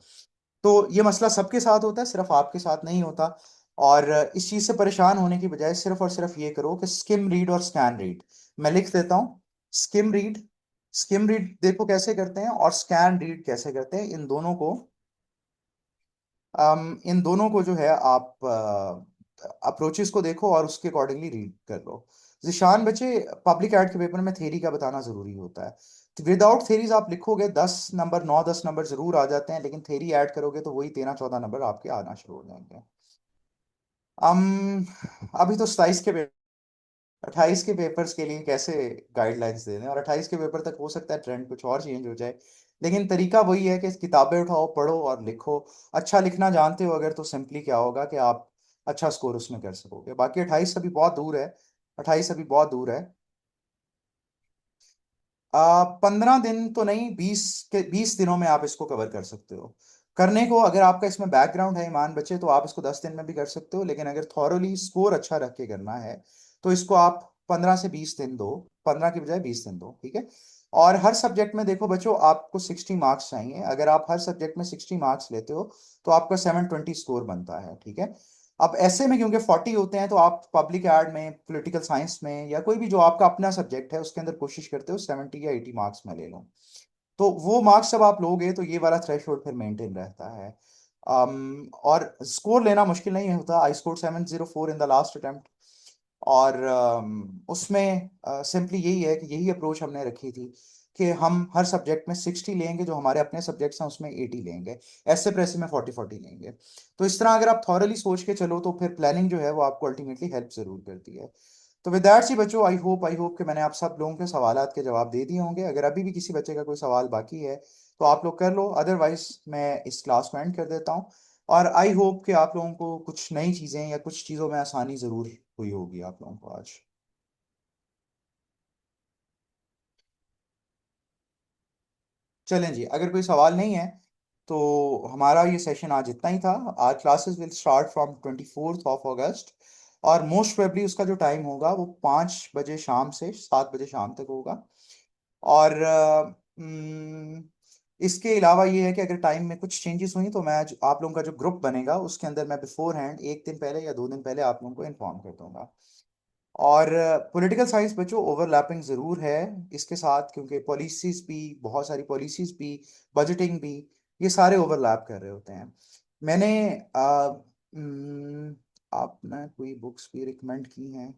तो ये मसला सबके साथ होता है, सिर्फ आपके साथ नहीं होता। और इस चीज से परेशान होने की बजाय सिर्फ और सिर्फ ये करो कि स्किम रीड और स्कैन रीड। मैं लिख देता हूँ। स्किम रीड, स्किम रीड देखो कैसे करते हैं, और स्कैन रीड कैसे करते हैं। इन दोनों को जो है आप अप्रोचेस को देखो और उसके अकॉर्डिंगली रीड कर लो। जिशान बच्चे, पब्लिक एड के पेपर में थेरी का बताना जरूरी होता है। विदाउट थेरीज आप लिखोगे 10 नंबर, 9-10 नंबर जरूर आ जाते हैं, लेकिन थेरी ऐड करोगे तो वही 13-14 नंबर आपके आना शुरू हो जाएंगे। अभी तो 28 के पेपर्स के लिए कैसे गाइडलाइंस दे दें, और 28 के पेपर तक हो सकता है ट्रेंड कुछ और चेंज हो जाए। लेकिन तरीका वही है कि किताबें उठाओ, पढ़ो और लिखो। अच्छा लिखना जानते हो अगर, तो सिंपली क्या होगा कि आप अच्छा स्कोर उसमें कर सकोगे। बाकी 28 अभी बहुत दूर है। 28 अभी बहुत दूर है। 15 दिन तो नहीं, 20 दिनों में आप इसको कवर कर सकते हो। करने को अगर आपका इसमें बैकग्राउंड है ईमान बच्चे, तो आप इसको 10 दिन में भी कर सकते हो, लेकिन अगर थॉरोली स्कोर अच्छा रख के करना है तो इसको आप 15 से 20 दिन दो। 15 की बजाय 20 दिन दो, ठीक है। और हर सब्जेक्ट में देखो बच्चों, आपको 60 मार्क्स चाहिए। अगर आप हर सब्जेक्ट में 60 मार्क्स लेते हो तो आपका 720 स्कोर बनता है, ठीक है। अब ऐसे में क्योंकि 40 होते हैं, तो आप पब्लिक एड में, पॉलिटिकल साइंस में, या कोई भी जो आपका अपना सब्जेक्ट है उसके अंदर कोशिश करते हो 70 या 80 मार्क्स में ले लो। तो वो मार्क्स जब आप लोगे तो ये वाला थ्रेशोल्ड फिर मेंटेन रहता है। और स्कोर लेना मुश्किल नहीं होता। I score 704 in the last attempt. और उसमें सिंपली यही है कि यही अप्रोच हमने रखी थी कि हम हर सब्जेक्ट में 60 लेंगे, जो हमारे अपने सब्जेक्ट्स हैं उसमें 80 लेंगे, ऐसे प्रेसे में 40-40 लेंगे। तो इस तरह अगर आप थॉरली सोच के चलो तो फिर प्लानिंग जो है वो आपको अल्टीमेटली हेल्प जरूर करती है। तो विद दैट सी बच्चों, आई होप कि मैंने आप सब लोगों के सवालात के जवाब दे दिए होंगे। अगर अभी भी किसी बच्चे का कोई सवाल बाकी है तो आप लोग कर लो, अदरवाइज मैं इस क्लास को एंड कर देता हूँ। और आई होप कि आप लोगों को कुछ नई चीज़ें या कुछ चीज़ों में आसानी ज़रूर हुई होगी आप लोगों को आज। चलें जी, अगर कोई सवाल नहीं है तो हमारा ये सेशन आज इतना ही था। आज classes will start from 24th of अगस्त, और मोस्ट प्रोबेबली उसका जो टाइम होगा वो 5 बजे शाम से 7 बजे शाम तक होगा। और इसके अलावा ये है कि अगर टाइम में कुछ चेंजेस हुई तो मैं आप लोगों का जो ग्रुप बनेगा उसके अंदर मैं बिफोर हैंड 1 दिन पहले या 2 दिन पहले आप लोगों को इन्फॉर्म कर दूंगा। और पॉलिटिकल साइंस बच्चों ओवरलैपिंग ज़रूर है इसके साथ, क्योंकि पॉलिसीज भी, बहुत सारी पॉलिसीज भी, बजटिंग भी, ये सारे ओवरलैप कर रहे होते हैं। मैंने आपने कोई बुक्स भी रिकमेंड की हैं,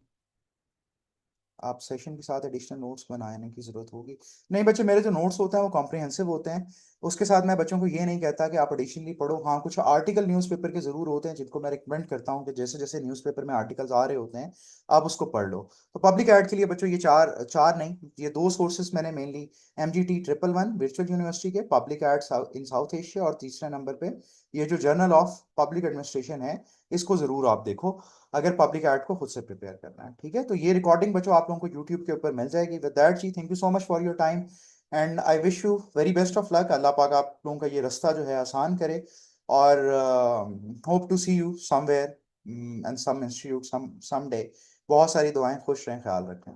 आप सेशन के साथ एडिशनल नोट्स बनाने की ज़रूरत होगी। नहीं बच्चे, मेरे जो नोट्स होते हैं वो कॉम्प्रिहेंसिव होते हैं। उसके साथ मैं बच्चों को ये नहीं कहता कि आप एडिशनली पढ़ो। हाँ, कुछ आर्टिकल न्यूज़पेपर के ज़रूर होते हैं जिनको मैं रिकमेंड करता हूँ कि जैसे जैसे न्यूज़पेपर में आर्टिकल्स आ रहे होते हैं आप उसको पढ़ लो। तो पब्लिक एड के लिए बच्चों ये चार चार नहीं, ये दो सोर्सेज मैंने मेनली, MGT 111 वर्चुअल यूनिवर्सिटी के पब्लिक एड इन साउथ एशिया, और तीसरे नंबर पे ये जो जर्नल ऑफ पब्लिक एडमिनिस्ट्रेशन है, इसको ज़रूर आप देखो अगर पब्लिक एड को खुद से प्रिपेयर करना है, ठीक है। तो ये रिकॉर्डिंग बच्चों आप लोगों को यूट्यूब के ऊपर मिल जाएगी। विद दैट जी, thank you so much for your time, and I wish you very best of luck. Allah पाक आप लोगों का ये रास्ता जो है आसान करे, और hope to see you somewhere and some institute some day. बहुत सारी दुआएं, खुश रहें, ख्याल रखें।